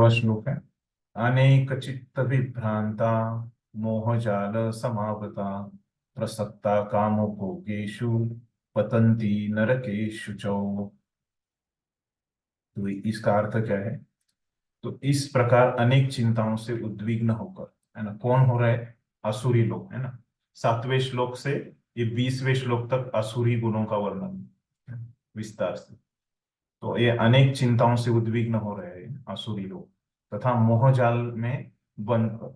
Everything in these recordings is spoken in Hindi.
16वां श्लोक है। अनेक चित्त विभ्रांता मोहजाल समावृता प्रसक्ता काम भोगेषु पतंती नरकेषु च। तो इसका अर्थ क्या है? तो इस प्रकार अनेक चिंताओं से उद्विग्न होकर, है ना, कौन हो रहा है? असुरी लोग, है ना। 7वें श्लोक से ये 20वें श्लोक तक असुरी गुणों का वर्णन है, विस्तार से। तो ये अनेक चिंताओं से उद्विग्न हो रहे हैं असुरी लोग तथा मोहजाल में बंद कर।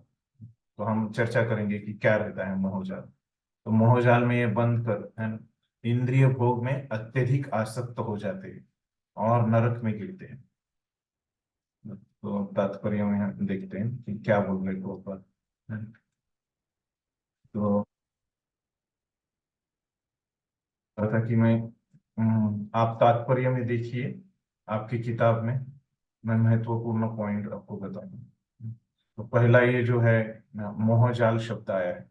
तो हम चर्चा करेंगे कि क्या रहता है मोहजाल। तो मोहजाल में ये बंद कर, है ना, इंद्रिय भोग में अत्यधिक आसक्त हो जाते हैं और नरक में गिरते हैं। तो तात्पर्य में हम देखते हैं कि क्या बोल रहे हैं ऊपर। तो था कि आप तात्पर्य में देखिए आपकी किताब में, मैं महत्वपूर्ण पॉइंट आपको बताऊंगा। तो पहला ये जो है मोहजाल शब्द आया है,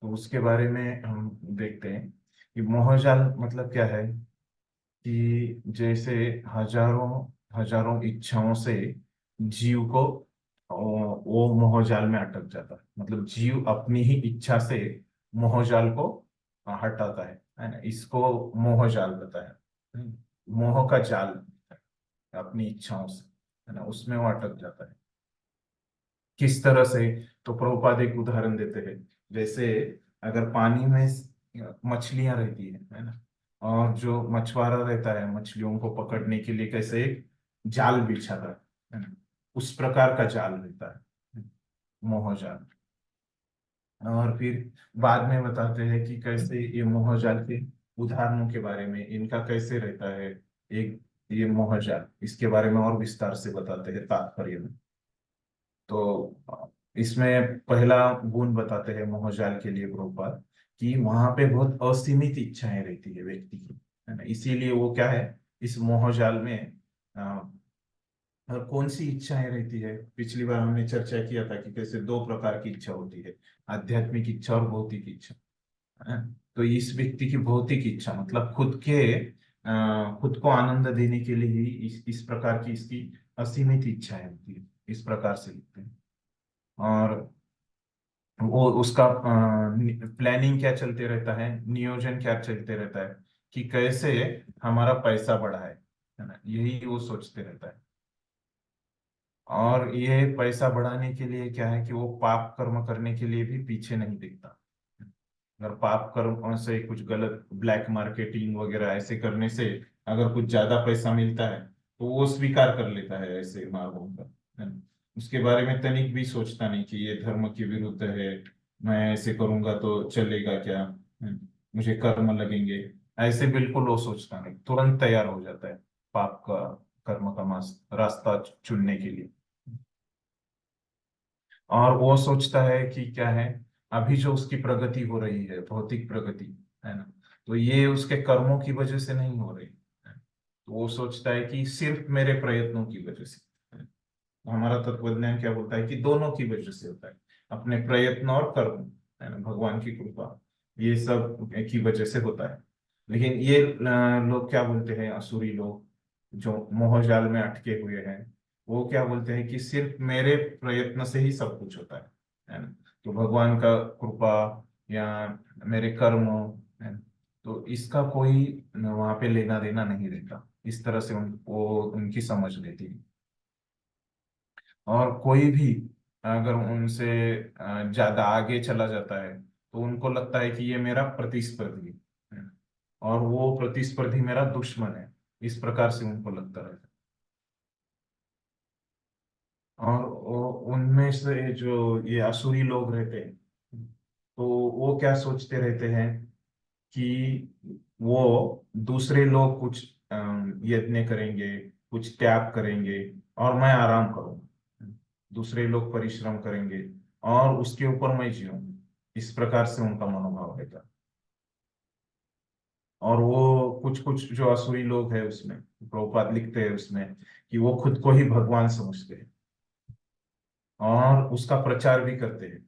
तो उसके बारे में हम देखते हैं कि मोहजाल मतलब क्या है। कि जैसे हजारों हजारों इच्छाओं से जीव को वो मोहजाल में अटक जाता है। मतलब जीव अपनी ही इच्छा से मोहजाल को हटाता है ना। इसको मोहजाल बताया। मोह का जाल, अपनी इच्छाओं से, है ना, उसमें वो अटक जाता है। किस तरह से? तो प्रभुपाद एक उदाहरण देते हैं। जैसे अगर पानी में मछलियां रहती है ना, और जो मछुआरा रहता है मछलियों को पकड़ने के लिए कैसे एक जाल बिछाता है ना, उस प्रकार का जाल रहता है मोहजाल। और फिर बाद में बताते हैं कि कैसे ये मोहजाल के उदाहरणों के बारे में, इनका कैसे रहता है एक ये मोहजाल, इसके बारे में और विस्तार से बताते हैं तात्पर्य में। तो इसमें पहला गुण बताते हैं मोहजाल के लिए प्रभुपाद कि वहां पे बहुत असीमित इच्छाएं रहती है व्यक्ति की, है ना। इसीलिए वो क्या है, इस मोहजाल में और कौन सी इच्छाएं रहती है। पिछली बार हमने चर्चा किया था कि कैसे दो प्रकार की इच्छा होती है, आध्यात्मिक इच्छा और भौतिक इच्छा, है। तो इस व्यक्ति की भौतिक इच्छा मतलब खुद को आनंद देने के लिए ही इस प्रकार की इसकी असीमित इच्छाएं होती है, इस प्रकार से लिखते हैं। और वो उसका प्लानिंग क्या चलते रहता है, नियोजन क्या चलते रहता है कि कैसे हमारा पैसा बढ़ा है ना, यही वो सोचते रहता है। और ये पैसा बढ़ाने के लिए क्या है कि वो पाप कर्म करने के लिए भी पीछे नहीं देखता। अगर पाप कर्म से कुछ गलत ब्लैक मार्केटिंग वगैरह ऐसे करने से अगर कुछ ज्यादा पैसा मिलता है तो वो स्वीकार कर लेता है ऐसे मार्गों का, है ना। उसके बारे में तनिक भी सोचता नहीं कि ये धर्म के विरुद्ध है, मैं ऐसे करूंगा तो चलेगा क्या, है। मुझे कर्म लगेंगे, ऐसे बिल्कुल वो सोचता नहीं, तुरंत तैयार हो जाता है पाप का कर्म का रास्ता चुनने के लिए। और वो सोचता है कि क्या है, अभी जो उसकी प्रगति हो रही है भौतिक प्रगति, है ना, तो ये उसके कर्मों की वजह से नहीं हो रही है। तो वो सोचता है कि सिर्फ मेरे प्रयत्नों की वजह से, है। हमारा तत्वज्ञान क्या बोलता है कि दोनों की वजह से होता है, अपने प्रयत्न और कर्म, है ना, भगवान की कृपा, ये सब की वजह से होता है। लेकिन ये लोग क्या बोलते हैं, असुरी लोग जो मोहजाल में अटके हुए हैं, वो क्या बोलते हैं कि सिर्फ मेरे प्रयत्न से ही सब कुछ होता है ना। तो भगवान का कृपा या मेरे कर्म, है ना, तो इसका कोई वहां पे लेना देना नहीं रहता। इस तरह से वो उनकी समझ लेती है। और कोई भी अगर उनसे ज्यादा आगे चला जाता है तो उनको लगता है कि ये मेरा प्रतिस्पर्धी है और वो प्रतिस्पर्धी मेरा दुश्मन है, इस प्रकार से उनको लगता रहता है। और उनमें से जो ये असुरी लोग रहते हैं, तो वो क्या सोचते रहते हैं कि वो दूसरे लोग कुछ यत्न करेंगे, कुछ त्याग करेंगे और मैं आराम करूंगा। दूसरे लोग परिश्रम करेंगे और उसके ऊपर मैं जीऊँ, इस प्रकार से उनका मनोभाव रहता। और वो कुछ कुछ जो असुरी लोग हैं उसमें प्रभुपाद लिखते हैं उसमें कि वो खुद को ही भगवान समझते हैं और उसका प्रचार भी करते हैं।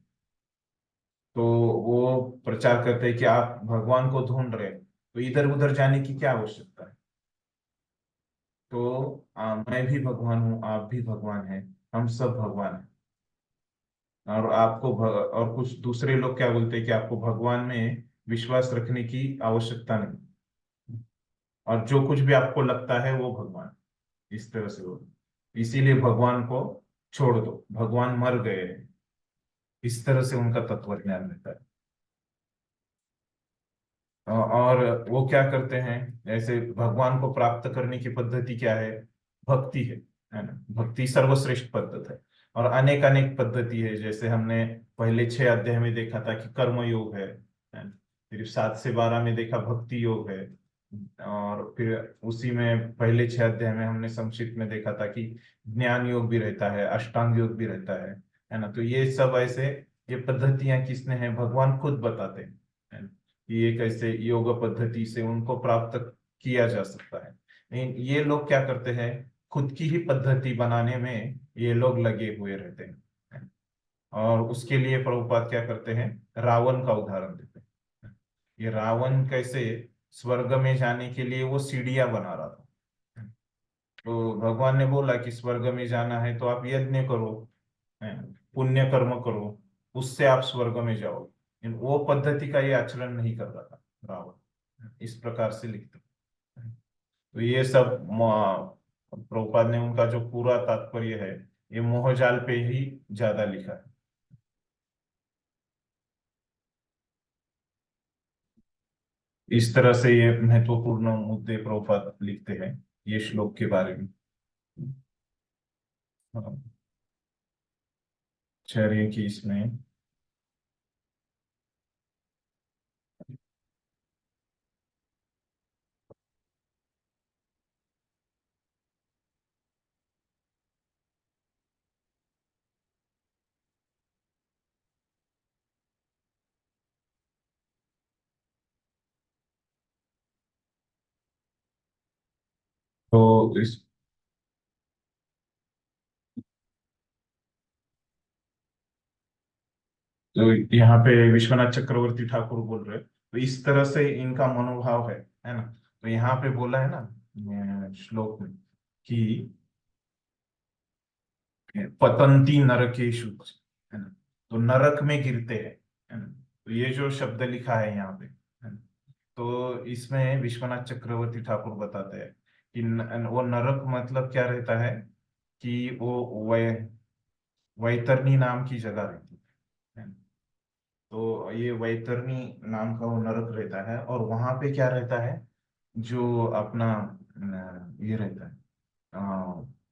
तो वो प्रचार करते हैं कि आप भगवान को ढूंढ रहे हैं तो इधर उधर जाने की क्या आवश्यकता है। तो मैं भी भगवान हूँ, आप भी भगवान हैं, हम सब भगवान हैं। और और कुछ दूसरे लोग क्या बोलते हैं कि आपको भगवान में विश्वास रखने की आवश्यकता नहीं, और जो कुछ भी आपको लगता है वो भगवान, इस तरह से हो। इसीलिए भगवान को छोड़ दो, भगवान मर गए हैं, इस तरह से उनका तत्व ज्ञान रहता है। और वो क्या करते हैं, ऐसे भगवान को प्राप्त करने की पद्धति क्या है? भक्ति है ना? भक्ति सर्वश्रेष्ठ पद्धति है। और अनेक अनेक पद्धति है, जैसे हमने पहले 6 अध्याय में देखा था कि कर्म योग है ना? फिर 7 से 12 में देखा भक्ति योग है। और फिर उसी में पहले 6 अध्याय में हमने संक्षिप्त में देखा था कि ज्ञान योग भी रहता है, अष्टांग योग भी रहता है ना? तो ये सब ऐसे, ये पद्धतियां किसने हैं? भगवान खुद बताते हैं, है ना? कि एक ऐसे योग पद्धति से उनको प्राप्त किया जा सकता है। लेकिन ये लोग क्या करते हैं, खुद की ही पद्धति बनाने में ये लोग लगे हुए रहते हैं। और उसके लिए प्रभुपाद क्या करते हैं, रावण का उदाहरण देते हैं। ये रावण कैसे स्वर्ग में जाने के लिए वो सीढ़ियां बना रहा था। तो भगवान ने बोला कि स्वर्ग में जाना है तो आप यज्ञ करो, है, पुण्य कर्म करो, उससे आप स्वर्ग में जाओ। लेकिन वो पद्धति का ये आचरण नहीं कर रहा था रावण, इस प्रकार से लिखते हैं। तो ये सब प्रभुपाद ने उनका जो पूरा तात्पर्य है, ये मोहजाल पे ही ज्यादा लिखा है। इस तरह से ये महत्वपूर्ण मुद्दे प्रभुपाद लिखते हैं ये श्लोक के बारे में। हाँ, चलिए कि इसमें तो इस तो यहाँ पे विश्वनाथ चक्रवर्ती ठाकुर बोल रहे हैं, तो इस तरह से इनका मनोभाव है ना? तो यहाँ पे बोला है ना श्लोक में कि पतंती नरकेशु, है ना? तो नरक में गिरते हैं, है ना? तो ये जो शब्द लिखा है यहाँ पे, है ना? तो इसमें विश्वनाथ चक्रवर्ती ठाकुर बताते हैं कि वो नरक मतलब क्या रहता है, कि वो वैतरणी नाम की जगह रहती है ना? तो ये वैतरणी नाम का वो नरक रहता है, और वहां पे क्या रहता है, जो अपना ये रहता है,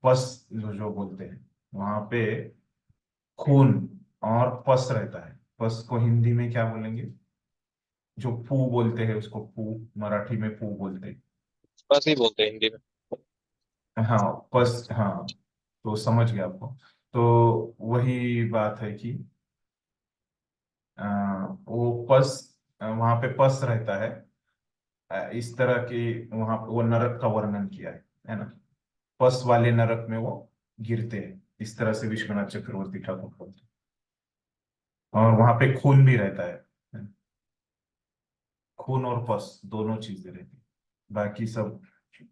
पस जो बोलते हैं वहां पे, खून और पस रहता है। पस को हिंदी में क्या बोलेंगे? जो पू बोलते हैं उसको, पू मराठी में पू बोलते हैं। बस ही बोलते हैं हिंदी में। हाँ, पस, हाँ। तो समझ गया आपको। तो वही बात है कि वो पस, वहां पे पस रहता है। इस तरह की वहां पे वो नरक का वर्णन किया है ना? पस वाले नरक में वो गिरते हैं, इस तरह से विश्वनाथ चक्रवर्ती ठाकुर बोलते हैं। और वहां पे खून भी रहता है। खून और पस दोनों चीजें रहती हैं। बाकी सब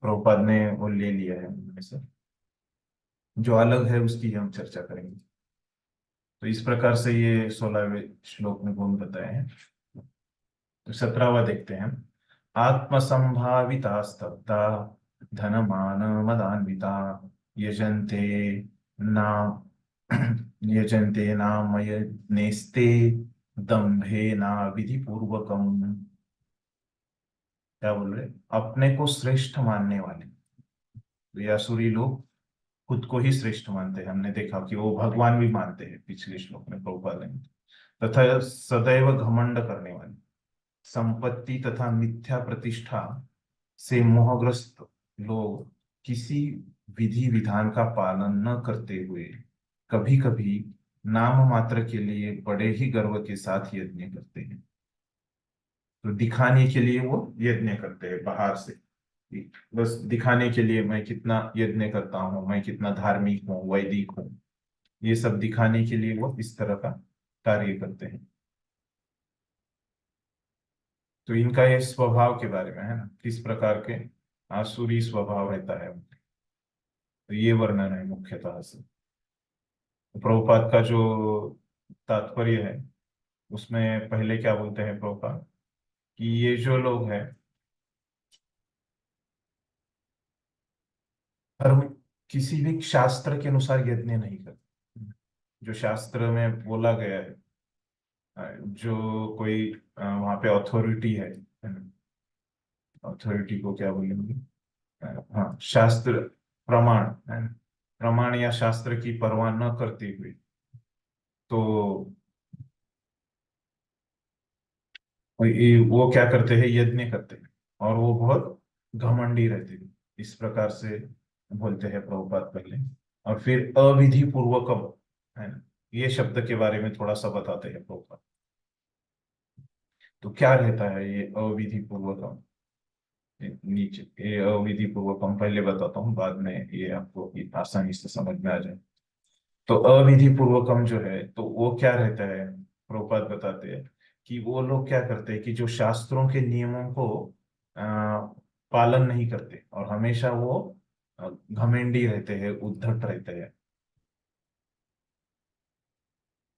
प्रभुपाद ने वो ले लिया है उनमें से, जो अलग है उसकी हम चर्चा करेंगे। तो इस प्रकार से ये 16वें श्लोक में गुण बताए हैं। तो 17वां देखते हैं हम। आत्मसंभाविता स्तब्धा धन मान मदान्विता यजन्ते नाम यजन्ते नाम नेस्ते दम्भे ना विधि पूर्वकम। क्या बोल रहे? अपने को श्रेष्ठ मानने वाले, तो ये असुरी लोग खुद को ही श्रेष्ठ मानते हैं। हमने देखा कि वो भगवान भी मानते हैं पिछले श्लोक में प्रभुपाद ने। तथा सदैव घमंड करने वाले, संपत्ति तथा मिथ्या प्रतिष्ठा से मोहग्रस्त लोग किसी विधि विधान का पालन न करते हुए कभी कभी नाम मात्र के लिए बड़े ही गर्व के साथ यज्ञ करते हैं। तो दिखाने के लिए वो यज्ञ करते हैं बाहर से, कि बस दिखाने के लिए मैं कितना यज्ञ करता हूँ, मैं कितना धार्मिक हूँ, वैदिक हूँ। ये सब दिखाने के लिए वो इस तरह का कार्य करते हैं। तो इनका ये स्वभाव के बारे में है ना, किस प्रकार के आसुरी स्वभाव रहता है। तो ये वर्णन है मुख्यतः से। तो प्रभुपाद का जो तात्पर्य है, उसमें पहले क्या बोलते हैं प्रभुपाद, कि ये जो लोग हैं धर्म किसी भी शास्त्र के अनुसार यज्ञ नहीं करते। जो शास्त्र में बोला गया है, जो कोई वहां पे अथॉरिटी है, अथॉरिटी को क्या बोलेंगे, हाँ शास्त्र, प्रमाण है, प्रमाण या शास्त्र की परवाह न करते हुए, तो वो क्या करते हैं, यज्ञ करते हैं। और वो बहुत घमंडी रहते हैं, इस प्रकार से बोलते हैं प्रभुपाद पहले। और फिर अविधि पूर्वकम, है ना, ये शब्द के बारे में थोड़ा सा बताते हैं प्रभुपाद। तो क्या रहता है ये अविधि पूर्वकम, नीचे ये अविधि पूर्वकम पहले बताता हूँ, बाद में ये आपको आसानी से समझ में आ जाए। तो अविधि पूर्वकम जो है, तो वो क्या रहता है, प्रभुपाद बताते हैं कि वो लोग क्या करते हैं कि जो शास्त्रों के नियमों को आ, पालन नहीं करते, और हमेशा वो घमंडी रहते हैं, उद्धट रहते हैं।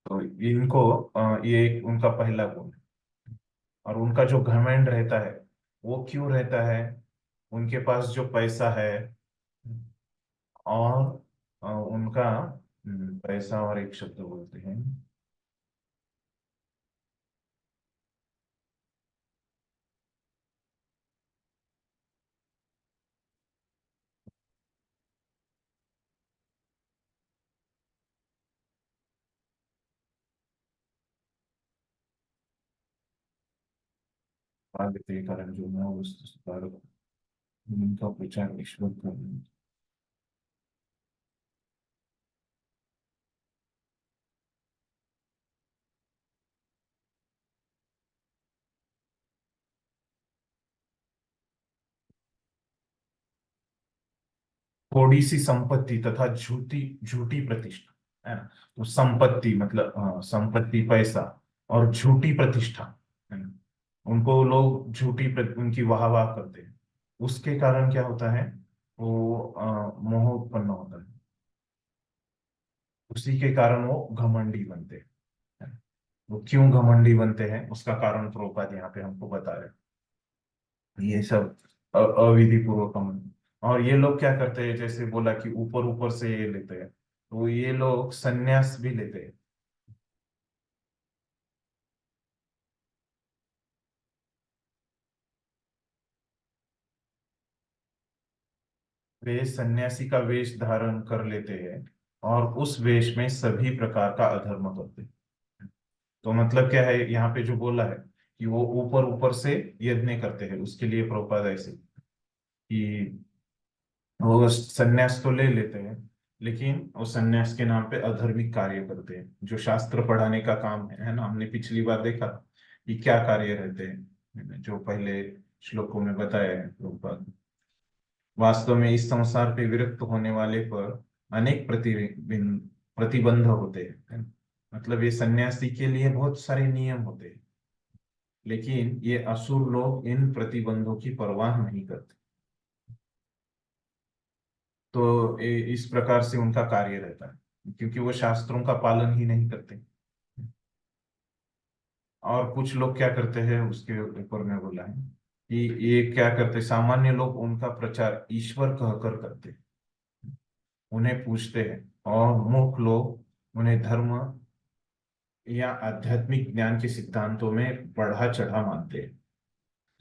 तो इनको ये एक उनका पहला गुण है। और उनका जो घमंड रहता है, वो क्यों रहता है, उनके पास जो पैसा है, और उनका पैसा, और एक शब्द बोलते हैं, के कारण जो मैं वस्तु सुधारक हूँ, उनका प्रचार ईश्वर कर, थोड़ी सी संपत्ति तथा झूठी झूठी प्रतिष्ठा, है ना। तो संपत्ति मतलब संपत्ति, पैसा, और झूठी प्रतिष्ठा, है ना, उनको लोग उनकी वाह वाह करते हैं। उसके कारण क्या होता है, वो मोह उत्पन्न होता है। उसी के कारण वो घमंडी बनते हैं, है ना? वो क्यों घमंडी बनते हैं, उसका कारण प्रभुपाद यहाँ पे हमको बता रहे हैं। ये सब अविधि पूर्वक हम, और ये लोग क्या करते हैं, जैसे बोला कि ऊपर ऊपर से ये लेते हैं, तो ये लोग संन्यास भी लेते हैं। वे सन्यासी का वेश धारण कर लेते हैं, और उस वेश में सभी प्रकार का अधर्म करते हैं। तो मतलब क्या है यहाँ पे जो बोला है, कि वो ऊपर ऊपर से यज्ञ करते हैं, उसके लिए प्रभुपाद ऐसे कि वो सन्यास तो ले लेते हैं, लेकिन वो सन्यास के नाम पे अधर्मिक कार्य करते हैं, जो शास्त्र पढ़ाने का काम है ना। हमने पिछली बार देखा कि क्या कार्य रहते हैं, जो पहले श्लोकों में बताया है प्रभुपाद। वास्तव में इस संसार पे विरक्त होने वाले पर अनेक प्रतिबंध होते हैं, है ना? मतलब ये सन्यासी के लिए बहुत सारे नियम होते हैं, लेकिन ये असुर लोग इन प्रतिबंधों की परवाह नहीं करते। तो इस प्रकार से उनका कार्य रहता है, क्योंकि वो शास्त्रों का पालन ही नहीं करते। और कुछ लोग क्या करते हैं, उसके ऊपर में बोला है कि ये क्या करते, सामान्य लोग उनका प्रचार ईश्वर कहकर करते हैं, उन्हें पूजते हैं। और मूर्ख लोग उन्हें धर्म या आध्यात्मिक ज्ञान के सिद्धांतों में बढ़ा चढ़ा मानते हैं।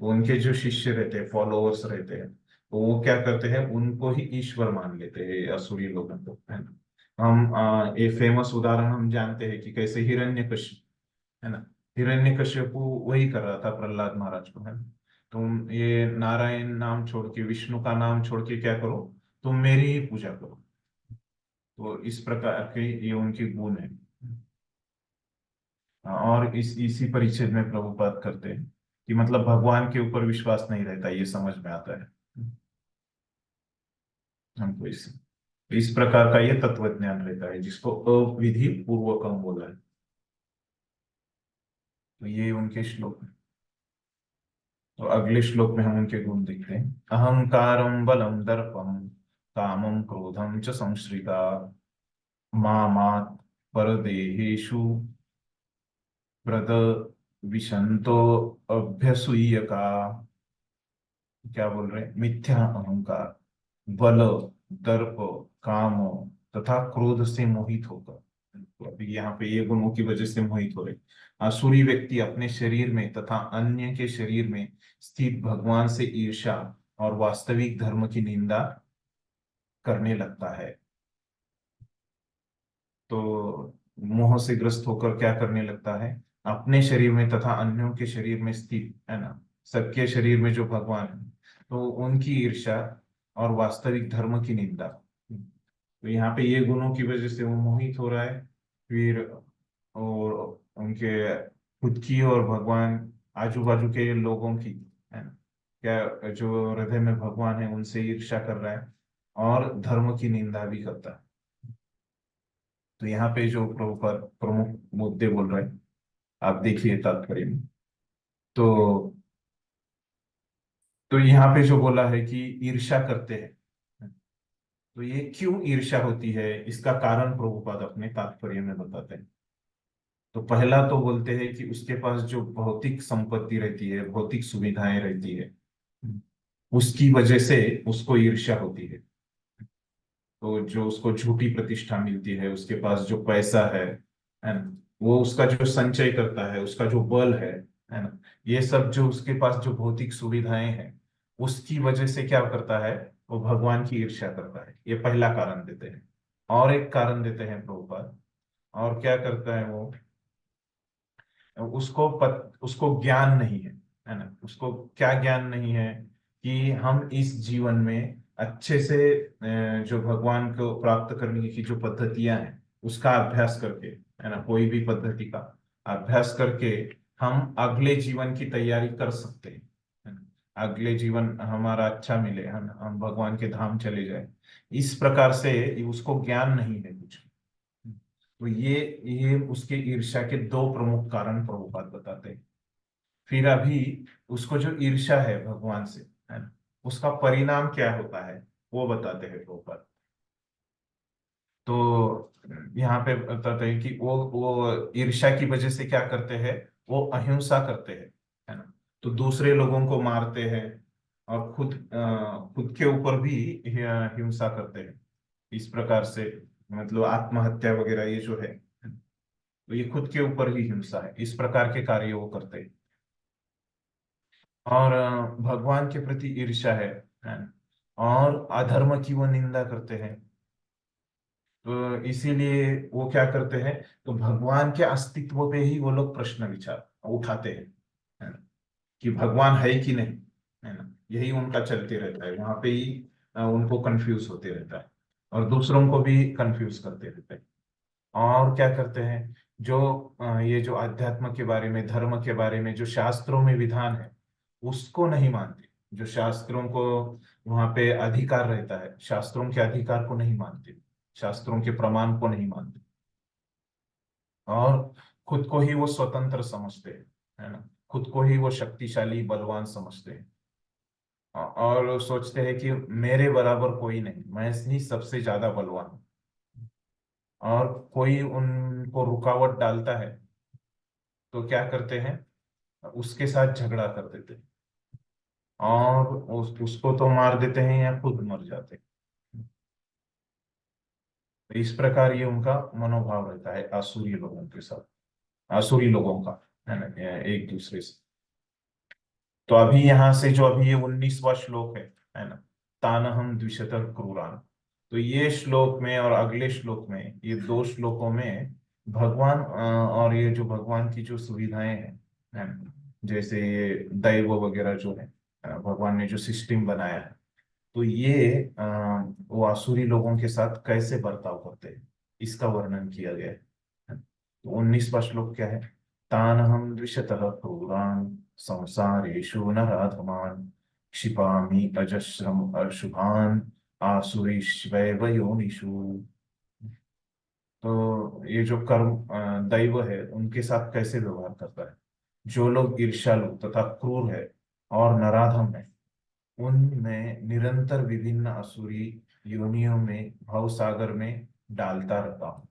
तो उनके जो शिष्य रहते हैं, फॉलोअर्स रहते हैं, तो वो क्या करते हैं, उनको ही ईश्वर मान लेते हैं, असुरी लोगों को, है ना। हम ये फेमस उदाहरण हम जानते हैं कि कैसे हिरण्यकशिपु, है ना, हिरण्यकशिपु वही कर रहा था प्रहलाद महाराज को, है ना। तुम ये नारायण नाम छोड़ के, विष्णु का नाम छोड़ के क्या करो, तुम मेरी ही पूजा करो। तो इस प्रकार के ये उनके गुण है। और इस इसी परिच्छेद में प्रभुपाद करते हैं कि मतलब भगवान के ऊपर विश्वास नहीं रहता, ये समझ में आता है हमको। इस प्रकार का ये तत्व ज्ञान रहता है, जिसको अविधि पूर्वकम बोला है। तो ये उनके श्लोक हैं। तो अगले श्लोक में हम उनके गुण देखते हैं। अहंकारम बलम दर्पम कामं क्रोधं च संश्रिता मामात् परदेहेषु प्रद विशंतो अभ्यसूयका। क्या बोल रहे हैं? मिथ्या अहंकार, बल, दर्प, काम तथा क्रोध से मोहित होकर। तो अभी यहाँ पे ये गुणों की वजह से मोहित हो रहे। आसुरी व्यक्ति अपने शरीर में तथा अन्य के शरीर में स्थित भगवान से ईर्ष्या और वास्तविक धर्म की निंदा करने लगता है। तो मोह से ग्रस्त होकर क्या करने लगता है? अपने शरीर में तथा अन्यों के शरीर में स्थित है ना, सबके शरीर में जो भगवान है, तो उनकी ईर्ष्या और वास्तविक धर्म की निंदा। तो यहाँ पे ये गुणों की वजह से वो मोहित हो रहा है। फिर और उनके खुद की और भगवान, आजू बाजू के लोगों की, है ना, क्या जो हृदय में भगवान है उनसे ईर्ष्या कर रहा है और धर्म की निंदा भी करता है। तो यहाँ पे जो प्रभुपाद प्रमुख मुद्दे बोल रहे हैं, आप देखिए तात्पर्य में। तो यहाँ पे जो बोला है कि ईर्ष्या करते हैं, तो ये क्यों ईर्ष्या होती है, इसका कारण प्रभुपाद अपने तात्पर्य में बताते हैं। तो पहला तो बोलते हैं कि उसके पास जो भौतिक संपत्ति रहती है, भौतिक सुविधाएं रहती है, उसकी वजह से उसको ईर्ष्या होती है। तो जो उसको झूठी प्रतिष्ठा मिलती है, उसके पास जो पैसा है ना, वो उसका जो संचय करता है, उसका जो बल है ना, ये सब जो उसके पास जो भौतिक सुविधाएं हैं, उसकी वजह से क्या करता है, वो भगवान की ईर्ष्या करता है। ये पहला कारण देते हैं। और एक कारण देते हैं प्रभुपाद, और क्या करता है वो, उसको ज्ञान नहीं है ना, उसको क्या ज्ञान नहीं है कि हम इस जीवन में अच्छे से जो भगवान को प्राप्त करने की जो पद्धतियां हैं उसका अभ्यास करके, है ना, कोई भी पद्धति का अभ्यास करके हम अगले जीवन की तैयारी कर सकते हैं, है ना? अगले जीवन हमारा अच्छा मिले, हम भगवान के धाम चले जाए, इस प्रकार से उसको ज्ञान नहीं है कुछ। तो ये उसके ईर्ष्या के दो प्रमुख कारण प्रभुपाद बताते हैं। फिर अभी उसको जो ईर्ष्या है भगवान से, है ना, उसका परिणाम क्या होता है वो बताते हैं प्रभुपाद। तो यहाँ पे बताते हैं कि वो ईर्ष्या की वजह से क्या करते हैं, वो अहिंसा करते हैं, है ना। तो दूसरे लोगों को मारते हैं और खुद के ऊपर भी हिंसा करते हैं। इस प्रकार से मतलब आत्महत्या वगैरह ये जो है, तो ये खुद के ऊपर ही हिंसा है। इस प्रकार के कार्य वो करते हैं। और भगवान के प्रति ईर्ष्या है ना? और अधर्म की वो निंदा करते हैं। तो इसीलिए वो क्या करते हैं, तो भगवान के अस्तित्व पे ही वो लोग प्रश्न विचार उठाते हैं, है ना, कि भगवान है कि नहीं, है ना। यही उनका चलते रहता है, वहां पे ही उनको कंफ्यूज होते रहता है और दूसरों को भी कंफ्यूज करते रहते हैं। और क्या करते हैं, जो ये जो अध्यात्म के बारे में, धर्म के बारे में जो शास्त्रों में विधान है उसको नहीं मानते। जो शास्त्रों को वहां पे अधिकार रहता है, शास्त्रों के अधिकार को नहीं मानते, शास्त्रों के प्रमाण को नहीं मानते। और खुद को ही वो स्वतंत्र समझते हैं, है ना, खुद को ही वो शक्तिशाली बलवान समझते हैं। और सोचते हैं कि मेरे बराबर कोई नहीं, मैं ही सबसे ज्यादा बलवान हूँ। और कोई उनको रुकावट डालता है तो क्या करते हैं, उसके साथ झगड़ा कर देते हैं और उसको तो मार देते हैं या खुद मर जाते हैं। तो इस प्रकार ये उनका मनोभाव रहता है आसुरी लोगों के साथ, आसुरी लोगों का, है ना, एक दूसरे से। तो अभी यहाँ से जो अभी ये 19वां श्लोक है ना, तानहम द्विशतर क्रूरान। तो ये श्लोक में और अगले श्लोक में, ये दो श्लोकों में भगवान और ये जो भगवान की जो सुविधाएं हैं, है ना, जैसे ये दैव वगैरह जो है, भगवान ने जो सिस्टम बनाया है, तो ये वो आसुरी लोगों के साथ कैसे बर्ताव करते हैं इसका वर्णन किया गया है। तो 19वां श्लोक क्या है, तानहम द्विषतः क्रूरान् संसारेषु नराधमान् क्षिपामि अजस्रम अशुभान् आसुरीष्वेव योनिषु। तो ये जो कर्म दैव है उनके साथ कैसे व्यवहार करता है, जो लोग ईर्ष्यालु तथा क्रूर है और नराधम है, उनमें निरंतर विभिन्न असुरी योनियों में, भव सागर में डालता रहता हूँ।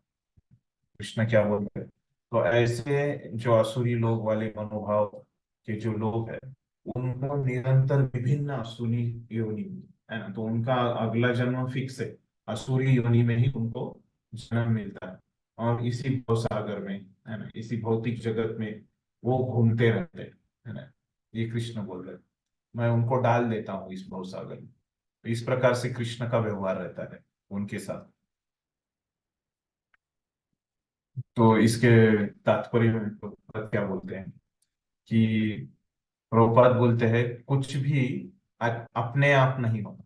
कृष्ण क्या बोलते हैं? तो ऐसे जो आसुरी लोग वाले मनोभाव के जो लोग हैं, उनको निरंतर विभिन्न आसुरी योनि है ना, तो उनका अगला जन्म फिक्स है। आसुरी योनि में ही उनको जन्म मिलता है, और इसी भव सागर में, है ना, इसी भौतिक जगत में वो घूमते रहते हैं, है ना। ये कृष्ण बोल रहे हैं, मैं उनको डाल देता हूँ इस भव सागर में। तो इस प्रकार से कृष्ण का व्यवहार रहता है उनके साथ। तो इसके तात्पर्य में प्रभुपाद क्या बोलते हैं कि प्रभुपाद बोलते हैं कुछ भी अपने आप नहीं होता।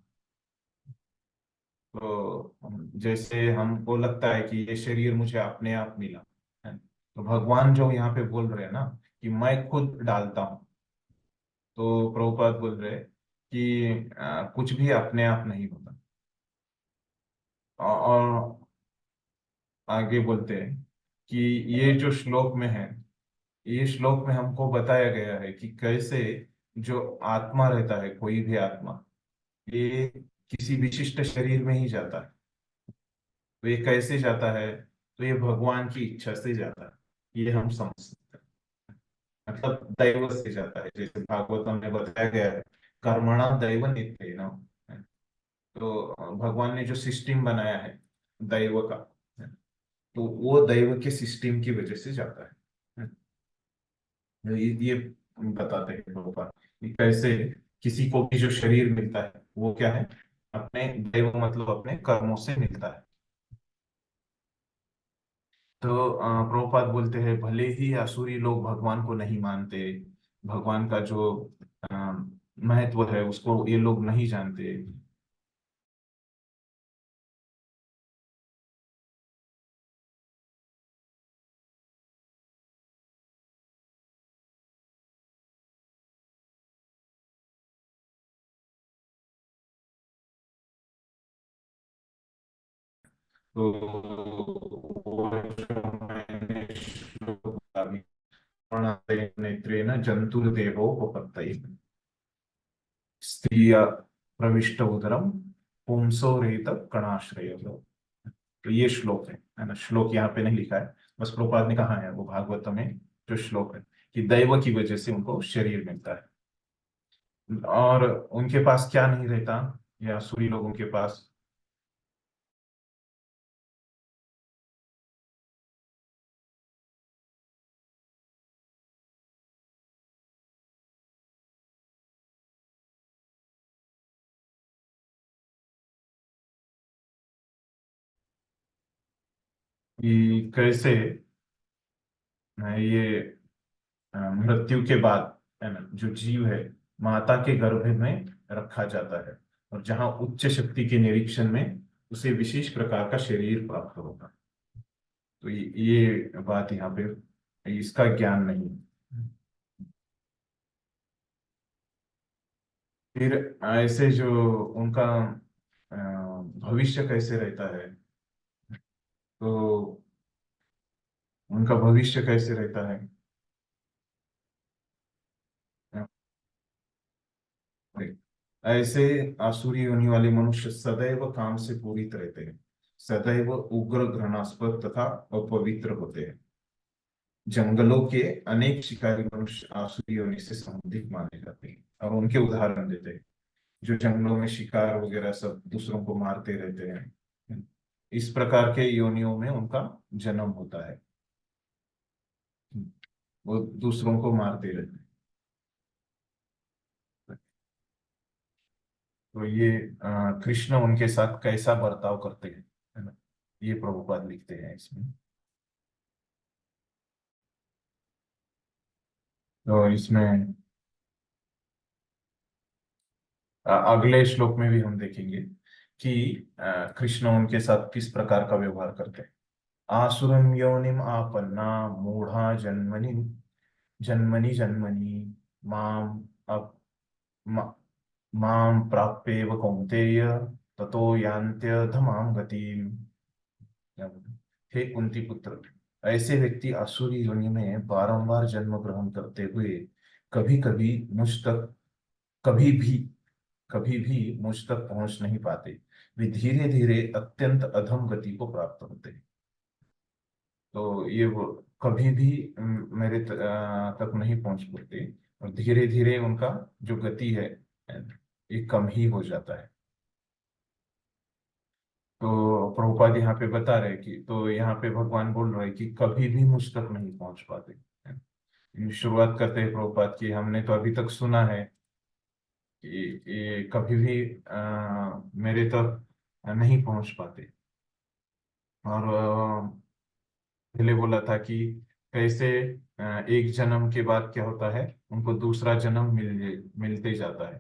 तो जैसे हमको लगता है कि ये शरीर मुझे अपने आप मिला है, तो भगवान जो यहाँ पे बोल रहे हैं ना कि मैं खुद डालता हूँ, तो प्रभुपाद बोल रहे हैं कि कुछ भी अपने आप नहीं होता। और आगे बोलते हैं कि ये जो श्लोक में है, ये श्लोक में हमको बताया गया है कि कैसे जो आत्मा रहता है, कोई भी आत्मा, ये किसी विशिष्ट शरीर में ही जाता है। तो ये कैसे जाता है? तो ये भगवान की इच्छा से जाता है, ये हम समझ सकते हैं। मतलब दैव से जाता है, जैसे भागवतम में बताया गया है, कर्मणा दैव नित्येन। तो भगवान ने जो सिस्टम बनाया है दैव का, तो वो दैव के सिस्टम की वजह से जाता है। ये बताते हैं प्रभुपाद कि कैसे किसी को भी जो शरीर मिलता है वो क्या है, अपने दैव मतलब अपने कर्मों से मिलता है। तो प्रभुपाद बोलते हैं भले ही आसुरी लोग भगवान को नहीं मानते, भगवान का जो अ, महत्व है उसको ये लोग नहीं जानते, तो वो जो मैंने श्लोक बोला अभी, नेत्रेण जंतुर्देहोपपत्तये स्त्रिया प्रविष्ट उदरम पुंसो रेत कणाश्रय। तो ये श्लोक है ना, श्लोक यहाँ पे नहीं लिखा है, बस प्रभुपाद ने कहा है वो भागवत में जो श्लोक है कि दैव की वजह से उनको शरीर मिलता है। और उनके पास क्या नहीं रहता, या सूरी लोगों के पास? कि कैसे ये मृत्यु के बाद, है ना, जो जीव है माता के गर्भ में रखा जाता है, और जहाँ उच्च शक्ति के निरीक्षण में उसे विशेष प्रकार का शरीर प्राप्त होगा। तो ये बात यहाँ पे इसका ज्ञान नहीं है। फिर ऐसे जो उनका भविष्य कैसे रहता है, तो उनका भविष्य कैसे रहता है? ऐसे आसुरी होने वाले मनुष्य सदैव काम से पूरित रहते हैं, सदैव उग्र घृणास्पद तथा अपवित्र होते हैं। जंगलों के अनेक शिकारी मनुष्य आसुरी योनि से संबंधित माने जाते हैं, और उनके उदाहरण देते हैं। जो जंगलों में शिकार वगैरह सब दूसरों को मारते रहते हैं, इस प्रकार के योनियों में उनका जन्म होता है। वो दूसरों को मारते रहते हैं। तो ये कृष्ण उनके साथ कैसा बर्ताव करते हैं, है ना, ये प्रभुपाद लिखते हैं इसमें। तो इसमें अगले श्लोक में भी हम देखेंगे कि कृष्ण उनके साथ किस प्रकार का व्यवहार करते हैं। आसुरम योनिम आपन्ना मूढ़ा जन्मनि जन्मनि जन्मनि माम अप मा, माम प्राप्येव कौन्तेय ततो यान्त्यधमाम गतिम। हे कुंती पुत्र, ऐसे व्यक्ति आसुरी योनि में बारंबार जन्म ग्रहण करते हुए कभी कभी मुझ तक, कभी भी कभी भी मुझ तक पहुंच नहीं पाते। वे धीरे धीरे अत्यंत अधम गति को प्राप्त होते हैं। तो ये वो कभी भी तक नहीं पहुंच पाते, और धीरे धीरे उनका जो गति है ये कम ही हो जाता है। तो प्रभुपाद यहाँ पे बता रहे कि, तो यहाँ पे भगवान बोल रहे कि कभी भी मुझ तक नहीं पहुंच पाते। शुरुआत करते हैं प्रभुपाद की, हमने तो अभी तक सुना है कि ये कभी भी मेरे तक नहीं पहुंच पाते। और पहले बोला था कि कैसे एक जन्म के बाद क्या होता है, उनको दूसरा जन्म मिलते जाता है।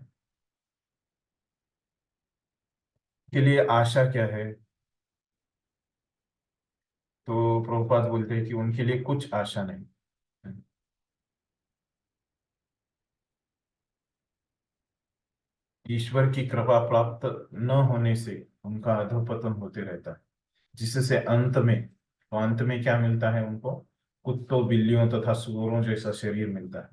के लिए आशा क्या है? तो प्रभुपाद बोलते हैं कि उनके लिए कुछ आशा नहीं। ईश्वर की कृपा प्राप्त न होने से उनका अधःपतन होते रहता है, जिससे अंत में क्या मिलता है उनको? कुत्तों, बिल्लियों तथा सुअरों जैसा शरीर मिलता है।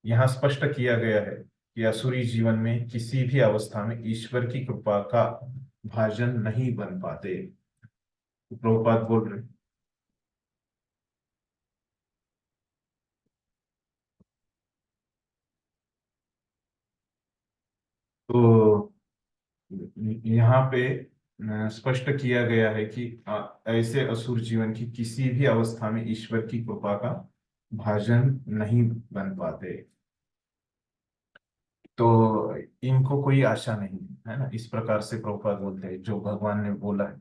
यहाँ स्पष्ट किया गया है कि असुरी जीवन में किसी भी अवस्था में ईश्वर की कृपा का भाजन नहीं बन पाते। तो प्रभुपाद बोल रहे, तो यहाँ पे स्पष्ट किया गया है कि ऐसे असुर जीवन की किसी भी अवस्था में ईश्वर की कृपा का भाजन नहीं बन पाते। तो इनको कोई आशा नहीं है ना, इस प्रकार से प्रभुपाद बोलते हैं जो भगवान ने बोला है।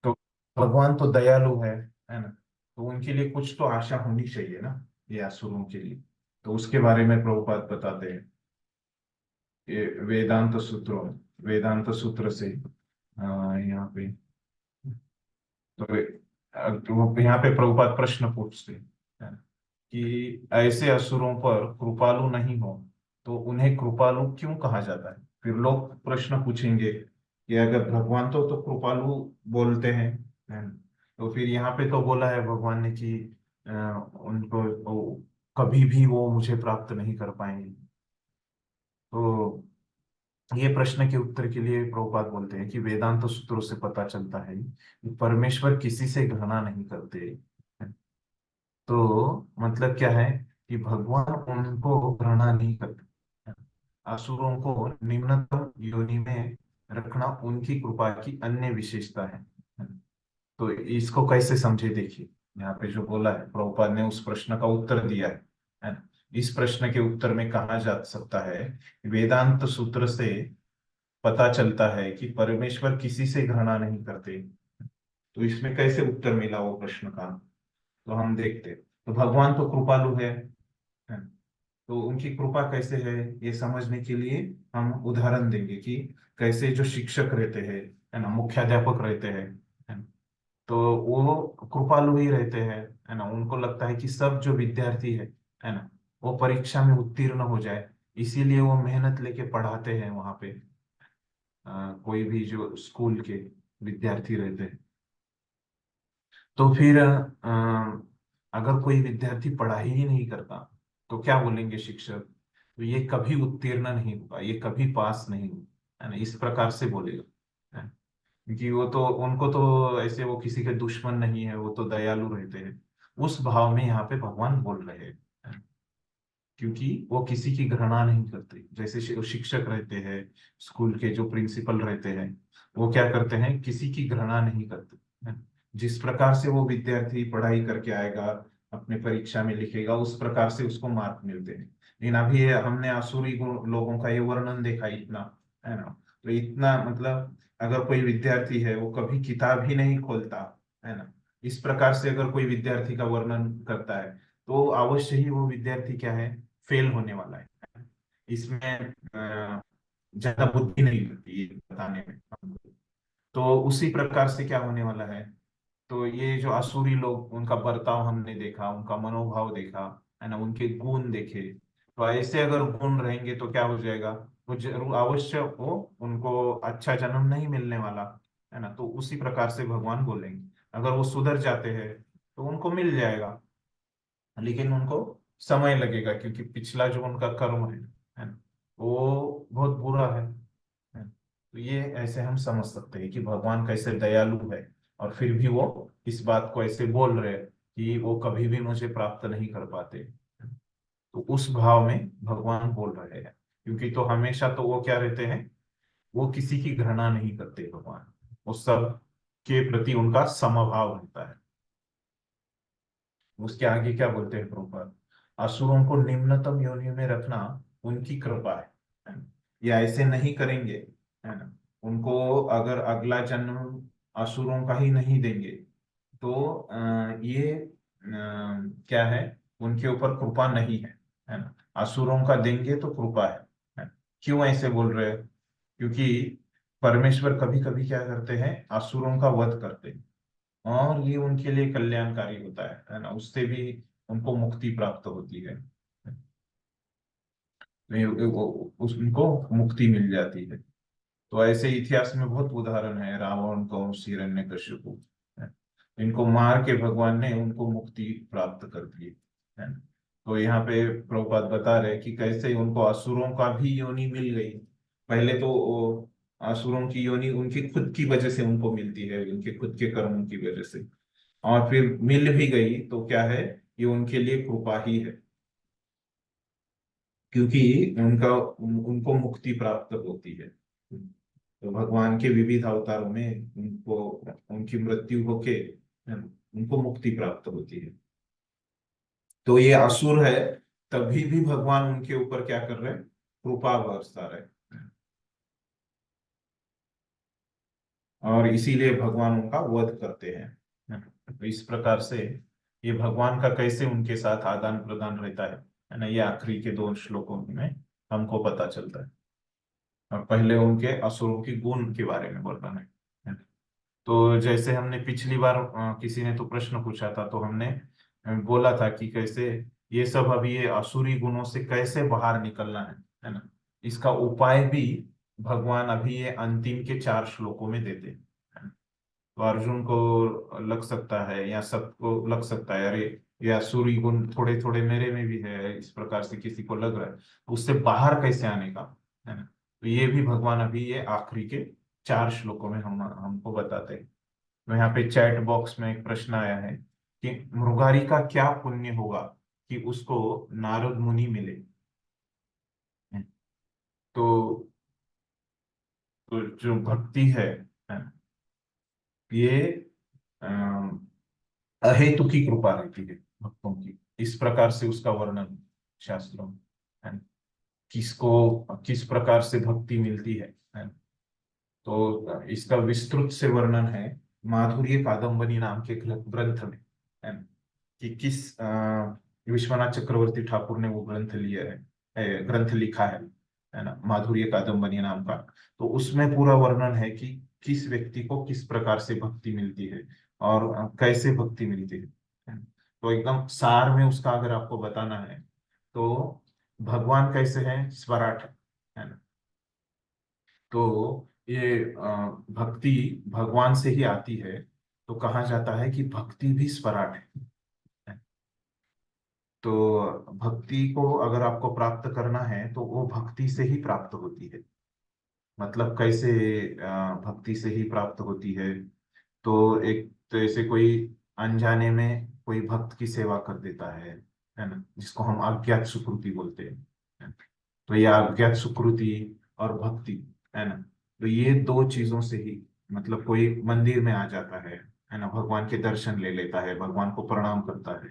तो भगवान तो दयालु है ना, तो उनके लिए कुछ तो आशा होनी चाहिए ना, ये असुरों के लिए। तो उसके बारे में प्रभुपाद बताते हैं ये वेदांत सूत्र से। यहाँ पे तो वो यहाँ पे प्रभुपाद प्रश्न पूछते हैं कि ऐसे असुरों पर कृपालु नहीं हो तो उन्हें कृपालु क्यों कहा जाता है? फिर लोग प्रश्न पूछेंगे कि अगर भगवान तो कृपालु बोलते हैं, तो फिर यहाँ पे तो बोला है भगवान ने कि उनको कभी भी वो मुझे प्राप्त नहीं कर पाएंगे। तो ये प्रश्न के उत्तर के लिए प्रभुपाद बोलते हैं कि वेदांत सूत्रों से पता चलता है कि परमेश्वर किसी से घृणा नहीं करते। तो मतलब क्या है कि भगवान उनको घृणा नहीं करते। असुरों को निम्नतम योनि में रखना उनकी कृपा की अन्य विशेषता है। तो इसको कैसे समझे, देखिए यहाँ पे जो बोला है प्रभुपाद ने उस प्रश्न का उत्तर दिया है ना। इस प्रश्न के उत्तर में कहा जा सकता है कि वेदांत सूत्र से पता चलता है कि परमेश्वर किसी से घृणा नहीं करते। तो इसमें कैसे उत्तर मिला वो प्रश्न का, तो हम देखते। तो भगवान तो कृपालु है। तो उनकी कृपा कैसे है ये समझने के लिए हम उदाहरण देंगे कि कैसे जो शिक्षक रहते हैं, है ना, मुख्याध्यापक रहते हैं, है ना, तो वो कृपालु ही रहते हैं, है ना। उनको लगता है कि सब जो विद्यार्थी है ना, वो परीक्षा में उत्तीर्ण हो जाए, इसीलिए वो मेहनत लेके पढ़ाते हैं वहां पे। कोई भी जो स्कूल के विद्यार्थी रहते हैं, तो फिर अगर कोई विद्यार्थी पढ़ाई ही नहीं करता तो क्या बोलेंगे शिक्षक? तो ये कभी उत्तीर्ण नहीं होगा, ये कभी पास नहीं होगा, है ना, इस प्रकार से बोलेगा, है। क्योंकि वो तो उनको तो ऐसे वो किसी के दुश्मन नहीं है, वो तो दयालु रहते हैं। उस भाव में यहाँ पे भगवान बोल रहे हैं, है। क्योंकि वो किसी की घृणा नहीं करते, जैसे शिक्षक रहते हैं, स्कूल के जो प्रिंसिपल रहते हैं, वो क्या करते हैं, किसी की घृणा नहीं करते, है। जिस प्रकार से वो विद्यार्थी पढ़ाई करके आएगा, अपने परीक्षा में लिखेगा, उस प्रकार से उसको मार्क मिलते हैं। लेकिन अभी हमने आसुरी लोगों का ये वर्णन देखा इतना, है ना। तो इतना मतलब अगर कोई विद्यार्थी है वो कभी किताब ही नहीं खोलता, है ना, इस प्रकार से अगर कोई विद्यार्थी का वर्णन करता है, तो अवश्य ही वो विद्यार्थी क्या है, फेल होने वाला है। इसमें ज्यादा बुद्धि नहीं लगती ये बताने में हमको। तो उसी प्रकार से क्या होने वाला है, तो ये जो आसुरी लोग, उनका बर्ताव हमने देखा, उनका मनोभाव देखा, है ना, उनके गुण देखे। तो ऐसे अगर गुण रहेंगे तो क्या हो जाएगा, तो जरूर अवश्य वो उनको अच्छा जन्म नहीं मिलने वाला, है ना। तो उसी प्रकार से भगवान बोलेंगे अगर वो सुधर जाते हैं तो उनको मिल जाएगा, लेकिन उनको समय लगेगा, क्योंकि पिछला जो उनका कर्म है है ना, वो बहुत बुरा है। तो ये ऐसे हम समझ सकते हैं कि भगवान कैसे दयालु है, और फिर भी वो इस बात को ऐसे बोल रहे हैं कि वो कभी भी मुझे प्राप्त नहीं कर पाते। तो उस भाव में भगवान बोल रहे हैं, क्योंकि तो हमेशा तो वो क्या रहते हैं, वो किसी की घृणा नहीं करते भगवान, वो सब के प्रति उनका समभाव रहता है। उसके आगे क्या बोलते हैं प्रभुपाद, असुरों को निम्नतम योनि में रखना उनकी कृपा है ना? ये ऐसे नहीं करेंगे, है ना। उनको अगर अगला जन्म असुरों का ही नहीं देंगे तो ये क्या है, उनके ऊपर कृपा नहीं है ना। असुरों का देंगे तो कृपा है ना? क्यों ऐसे बोल रहे हैं, क्योंकि परमेश्वर कभी कभी क्या करते हैं, असुरों का वध करते हैं, और ये उनके लिए कल्याणकारी होता है ना, उससे भी उनको मुक्ति प्राप्त होती है। उनको मुक्ति मिल जाती है। तो ऐसे इतिहास में बहुत उदाहरण है, रावण को, हिरण्यकश्यप, इनको मार के भगवान ने उनको मुक्ति प्राप्त कर दी है ना। तो यहाँ पे प्रभुपाद बता रहे कि कैसे उनको असुरों का भी योनि मिल गई। पहले तो असुरों की योनि उनकी खुद की वजह से उनको मिलती है, उनके खुद के कर्मों की वजह से, और फिर मिल भी गई तो क्या है, ये उनके लिए कृपा ही है, क्योंकि उनको मुक्ति प्राप्त होती है। तो भगवान के विविध अवतारों में उनको, उनकी मृत्यु होके उनको मुक्ति प्राप्त होती है। तो ये असुर है, तभी भी भगवान उनके ऊपर क्या कर रहे हैं, कृपा बरसा रहे, और इसीलिए भगवान उनका वध करते हैं। तो इस प्रकार से ये भगवान का कैसे उनके साथ आदान प्रदान रहता है ना, ये आखिरी के दो श्लोकों में हमको पता चलता है। और पहले उनके असुरों की गुण के बारे में वर्णन है। तो जैसे हमने पिछली बार किसी ने तो प्रश्न पूछा था, तो हमने बोला था कि कैसे ये सब अभी ये असुरी गुणों से कैसे बाहर निकलना है ना, इसका उपाय भी भगवान अभी ये अंतिम के 4 श्लोकों में देते हैं, है ना। तो अर्जुन को लग सकता है या सबको लग सकता है, अरे ये असुरी गुण थोड़े थोड़े मेरे में भी है, इस प्रकार से किसी को लग रहा है, तो उससे बाहर कैसे आने का, है ना। तो ये भी भगवान अभी ये आखिरी के 4 श्लोकों में हमको बताते हैं। तो यहाँ पे चैट बॉक्स में एक प्रश्न आया है कि मृगारी का क्या पुण्य होगा कि उसको नारद मुनि मिले। तो, तो जो भक्ति है, ये अहेतु की कृपा रहती है भक्तों की, इस प्रकार से उसका वर्णन शास्त्रों में है। किसको किस प्रकार से भक्ति मिलती है। तो इसका विस्तृत से वर्णन है माधुर्य कादम्बरी नाम के ग्रंथ में, है ना। कि किस विश्वनाथ चक्रवर्ती ठाकुर ने वो ग्रंथ लिया ग्रंथ लिखा है ना, माधुर्य कादम्बरी नाम का। तो उसमें पूरा वर्णन है कि किस व्यक्ति को किस प्रकार से भक्ति मिलती है, और कैसे भक्ति मिलती है ना। तो एकदम सार में उसका अगर आपको बताना है, तो भगवान कैसे हैं, स्वराट है ना। तो ये भक्ति भगवान से ही आती है। तो कहा जाता है कि भक्ति भी स्वराट है। तो भक्ति को अगर आपको प्राप्त करना है तो वो भक्ति से ही प्राप्त होती है। मतलब कैसे भक्ति से ही प्राप्त होती है, तो एक तो ऐसे कोई अनजाने में कोई भक्त की सेवा कर देता है ना, जिसको हम अज्ञात सुकृति बोलते हैं। तो ये अज्ञात सुकृति और भक्ति, है ना, तो ये दो चीजों से ही, मतलब कोई मंदिर में आ जाता है ना, भगवान के दर्शन ले लेता है, भगवान को प्रणाम करता है,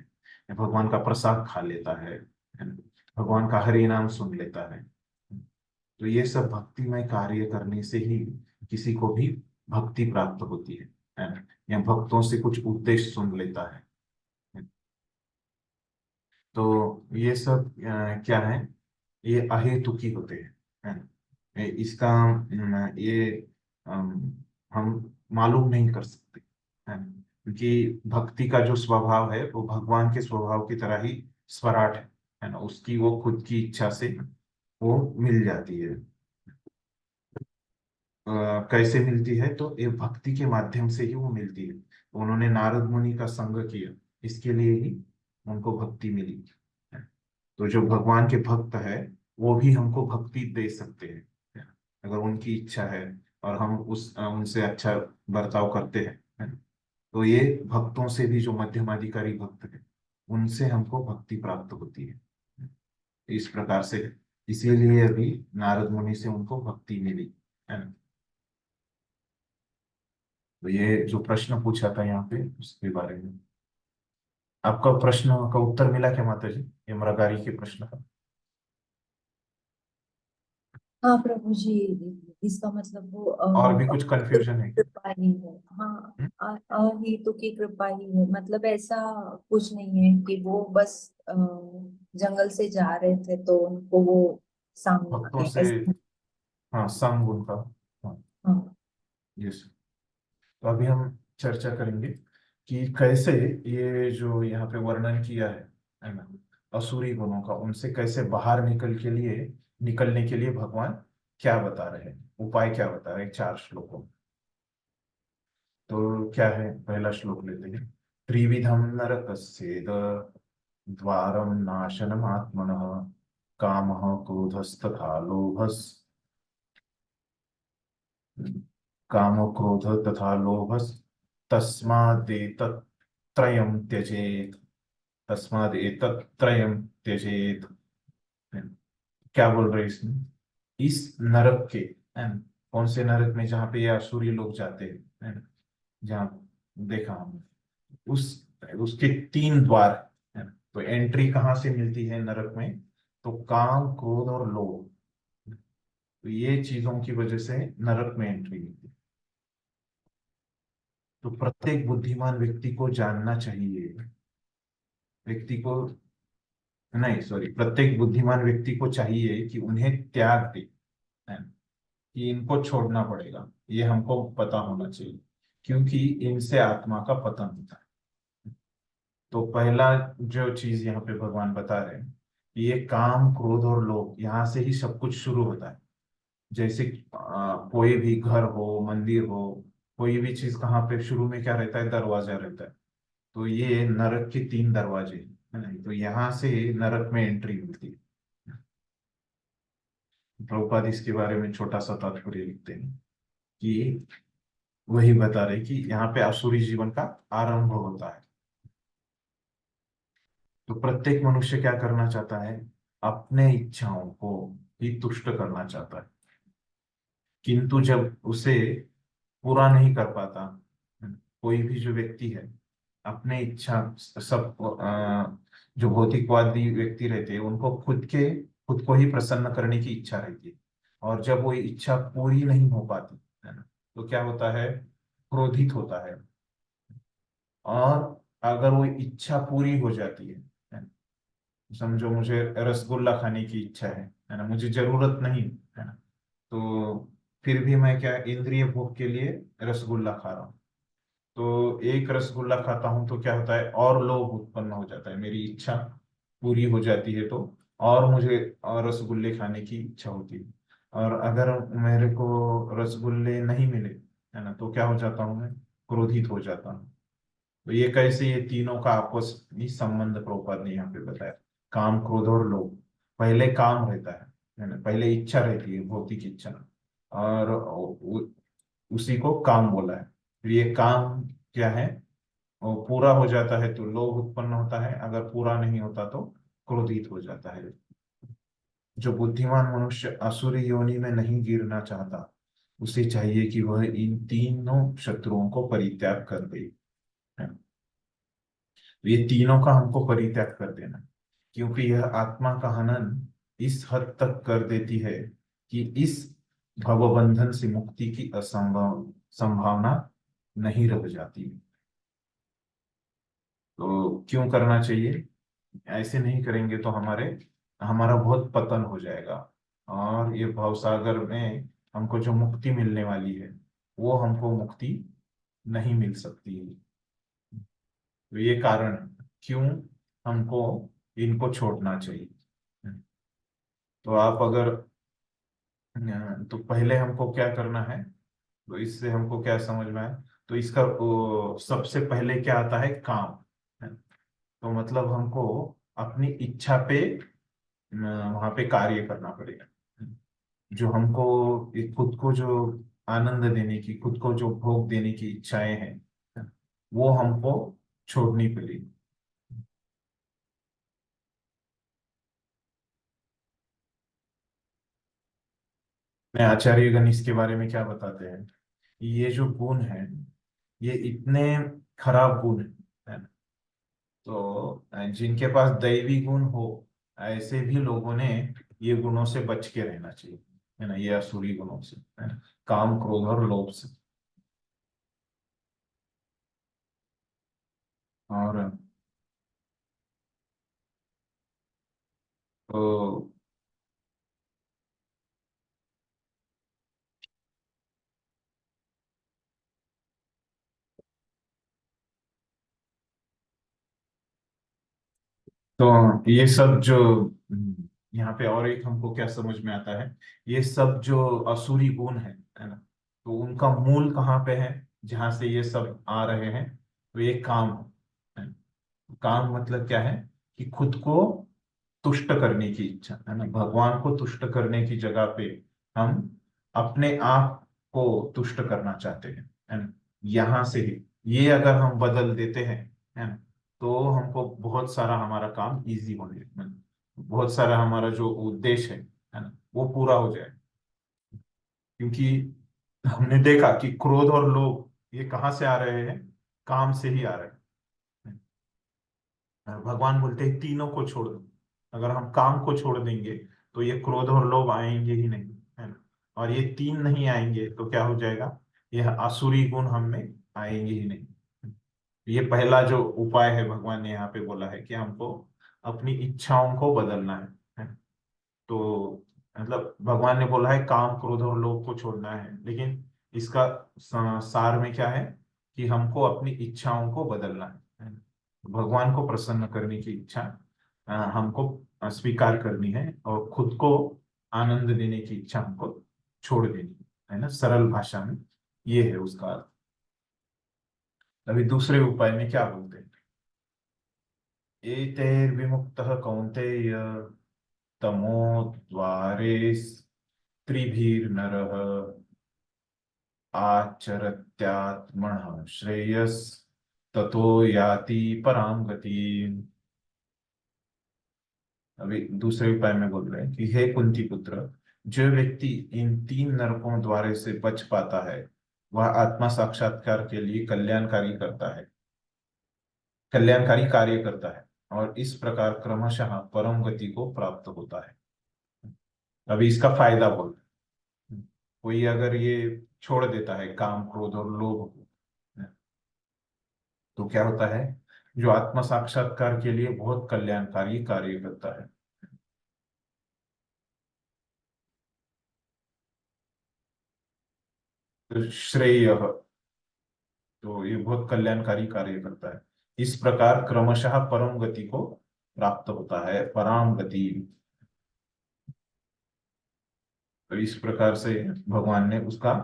या भगवान का प्रसाद खा लेता है ना, भगवान का हरि नाम सुन लेता है। तो ये सब भक्तिमय कार्य करने से ही किसी को भी भक्ति प्राप्त होती है ना, या भक्तों से कुछ उपदेश सुन लेता है। तो ये सब क्या है, ये अहेतुकी होते हैं, है ना। इसका ये हम मालूम नहीं कर सकते, है ना, क्योंकि भक्ति का जो स्वभाव है वो भगवान के स्वभाव की तरह ही स्वराट है ना, उसकी वो खुद की इच्छा से वो मिल जाती है। कैसे मिलती है, तो ये भक्ति के माध्यम से ही वो मिलती है। तो उन्होंने नारद मुनि का संग किया, इसके लिए ही उनको भक्ति मिली। तो जो भगवान के भक्त है वो भी हमको भक्ति दे सकते हैं अगर उनकी इच्छा है, और हम उनसे अच्छा बर्ताव करते हैं, है ना? तो ये भक्तों से भी, जो मध्यमाधिकारी भक्त है, उनसे हमको भक्ति प्राप्त होती है, इस प्रकार से। इसीलिए अभी नारद मुनि से उनको भक्ति मिली, है ना? तो ये जो प्रश्न पूछा था यहाँ पे, उसके बारे में आपका प्रश्न का उत्तर मिला क्या माता जी, ये मृगारी के प्रश्न का? हाँ प्रभु जी, इसका मतलब वो और भी कुछ कंफ्यूजन है क्या? कृपा ही है। हाँ, हम्म? अहेतु की कृपा ही है, मतलब ऐसा कुछ नहीं है कि वो बस जंगल से जा रहे थे तो उनको वो सामने आ भक्तों गए, से, ऐसा। हाँ, संग उनका। हाँ, हाँ। यस। तो अभी हम चर्चा करेंगे कि कैसे ये जो यहाँ पे वर्णन किया है ना, असुरी गुणों का, उनसे कैसे बाहर निकलने के लिए भगवान क्या बता रहे हैं, उपाय क्या बता रहे हैं, 4 श्लोकों में। तो क्या है, पहला श्लोक लेते हैं। त्रिविधम नरकस्येद द्वारम नाशनम आत्मनः कामः क्रोधस्तथा लोभस काम क्रोध तथा लोभस तस्मादेतत् त्रयं त्यजेत, तस्मादेतत् त्रयं त्यजेत। क्या बोल रहे हैं इसमें? इस नरक के, है ना, कौन से नरक में, जहाँ पे ये असुरी लोग जाते हैं, है ना, जहाँ देखा हमने, उस उसके 3 द्वार, है ना। तो एंट्री कहाँ से मिलती है नरक में? तो काम, क्रोध और लोभ, तो ये चीजों की वजह से नरक में एंट्री मिलती है। तो प्रत्येक बुद्धिमान व्यक्ति को जानना चाहिए, व्यक्ति को, नहीं सॉरी, प्रत्येक बुद्धिमान व्यक्ति को चाहिए कि उन्हें त्याग दे, है ना, कि इनको छोड़ना पड़ेगा, ये हमको पता होना चाहिए, क्योंकि इनसे आत्मा का पतन होता है। तो पहला जो चीज यहाँ पे भगवान बता रहे हैं, कि ये काम, क्रोध और लोभ, यहाँ से ही सब कुछ शुरू होता है। जैसे कोई भी घर हो, मंदिर हो, कोई भी चीज, कहाँ पे शुरू में क्या रहता है? दरवाजा रहता है। तो ये नरक के 3 दरवाजे हैं, है ना? तो यहाँ से नरक में एंट्री मिलती है। प्रभुपाद इसके बारे में छोटा सा तात्पर्य लिखते हैं कि वही बता रहे कि यहाँ पे आसुरी जीवन का आरंभ होता है। तो प्रत्येक मनुष्य क्या करना चाहता है? अपने इच्छाओं को ही तुष्ट करना चाहता है, किंतु जब उसे पूरा नहीं कर पाता, कोई भी जो व्यक्ति है, अपने इच्छा, सब जो भौतिकवादी व्यक्ति रहते हैं, उनको खुद को ही प्रसन्न करने की इच्छा रहती है, और जब वो इच्छा पूरी नहीं हो पाती, है ना, तो क्या होता है? क्रोधित होता है। और अगर वो इच्छा पूरी हो जाती है ना, समझो मुझे रसगुल्ला खाने की इच्छा है ना, मुझे जरूरत नहीं, है ना, तो फिर भी मैं क्या, इंद्रिय भोग के लिए रसगुल्ला खा रहा हूँ। तो एक रसगुल्ला खाता हूँ तो क्या होता है? और लोभ उत्पन्न हो जाता है, मेरी इच्छा पूरी हो जाती है तो और मुझे और रसगुल्ले खाने की इच्छा होती है। और अगर मेरे को रसगुल्ले नहीं मिले, है ना, तो क्या हो जाता हूँ? मैं क्रोधित हो जाता हूँ। तो ये कैसे, ये तीनों का आपस में संबंध प्रभुपाद ने यहाँ पे बताया। काम, क्रोध और लोभ। पहले काम रहता है ना, पहले इच्छा रहती है, भौतिक इच्छा, और उसी को काम बोला है। फिर ये काम क्या है? वो पूरा हो जाता है तो लोभ उत्पन्न होता है, अगर पूरा नहीं होता तो क्रोधित हो जाता है। जो बुद्धिमान मनुष्य असुरी योनि में नहीं गिरना चाहता, उसे चाहिए कि वह इन तीनों शत्रुओं को परित्याग कर दे, है। तो ये तीनों का हमको परित्याग कर देना, क्योंकि यह आत्मा का हनन इस हद तक कर देती है कि इस भवबंधन से मुक्ति की असंभव संभावना नहीं रह जाती। तो क्यों करना चाहिए? ऐसे नहीं करेंगे तो हमारा बहुत पतन हो जाएगा, और ये भवसागर में हमको जो मुक्ति मिलने वाली है, वो हमको मुक्ति नहीं मिल सकती है। तो ये कारण है क्यों हमको इनको छोड़ना चाहिए। तो आप अगर तो पहले हमको क्या करना है, तो इससे हमको क्या समझ में आए? तो इसका सबसे पहले क्या आता है? काम, है। तो मतलब हमको अपनी इच्छा पे वहां पे कार्य करना पड़ेगा। जो हमको खुद को जो आनंद देने की, खुद को जो भोग देने की इच्छाएं हैं, वो हमको छोड़नी पड़ेगी। मैं आचार्य गण इसके बारे में क्या बताते हैं, ये जो गुण है ये इतने खराब गुण है ना। तो जिनके पास दैवी गुण हो, ऐसे भी लोगों ने ये गुणों से बच के रहना चाहिए, है ना, ये असुरी गुणों से, है ना, काम क्रोध और लोभ से। और तो तो ये सब जो यहाँ पे और एक हमको क्या समझ में आता है, ये सब जो असुरी गुण है ना, तो उनका मूल कहाँ पे है, जहाँ से ये सब आ रहे हैं, तो ये काम है। काम मतलब क्या है कि खुद को तुष्ट करने की इच्छा, है ना, भगवान को तुष्ट करने की जगह पे हम अपने आप को तुष्ट करना चाहते हैं, है ना। यहाँ से ही ये अगर हम बदल देते हैं, है ना, तो हमको बहुत सारा हमारा काम इजी होने, है ना, बहुत सारा हमारा जो उद्देश्य है ना, वो पूरा हो जाए। क्योंकि हमने देखा कि क्रोध और लोभ ये कहाँ से आ रहे हैं, काम से ही आ रहे हैं। भगवान बोलते हैं तीनों को छोड़ दो। अगर हम काम को छोड़ देंगे तो ये क्रोध और लोभ आएंगे ही नहीं, है ना। और ये तीन नहीं आएंगे तो क्या हो जाएगा, यह आसुरी गुण हम में आएंगे ही नहीं। ये पहला जो उपाय है भगवान ने यहाँ पे बोला है कि हमको अपनी इच्छाओं को बदलना है ना? तो मतलब भगवान ने बोला है काम क्रोध और लोभ को छोड़ना है, लेकिन इसका सार में क्या है कि हमको अपनी इच्छाओं को बदलना है ना? भगवान को प्रसन्न करने की इच्छा हमको स्वीकार करनी है, और खुद को आनंद देने की इच्छा हमको छोड़ देनी है ना, सरल भाषा में ये है उसका अर्थ। अभी दूसरे उपाय में क्या बोलते हैं, एतैर्विमुक्तः कौन्तेय तमो द्वारे स्त्रिभिर्नरः आचरत्यात्मनः श्रेयस ततो याति पराम गति। अभी दूसरे उपाय में बोल रहे हैं कि हे कुंती पुत्र, जो व्यक्ति इन तीन नरकों द्वारे से बच पाता है, वह आत्मा साक्षात्कार के लिए कल्याणकारी कार्य करता है, और इस प्रकार क्रमशः परम गति को प्राप्त होता है। अभी इसका फायदा बोल रहे हैं। कोई अगर ये छोड़ देता है काम क्रोध और लोभ को, तो क्या होता है, जो आत्म साक्षात्कार के लिए बहुत कल्याणकारी कार्य करता है। तो श्रेय, तो ये बहुत कल्याणकारी कार्य करता है। इस प्रकार क्रमशः परम गति को प्राप्त होता है, पराम गति। तो इस प्रकार से भगवान ने उसका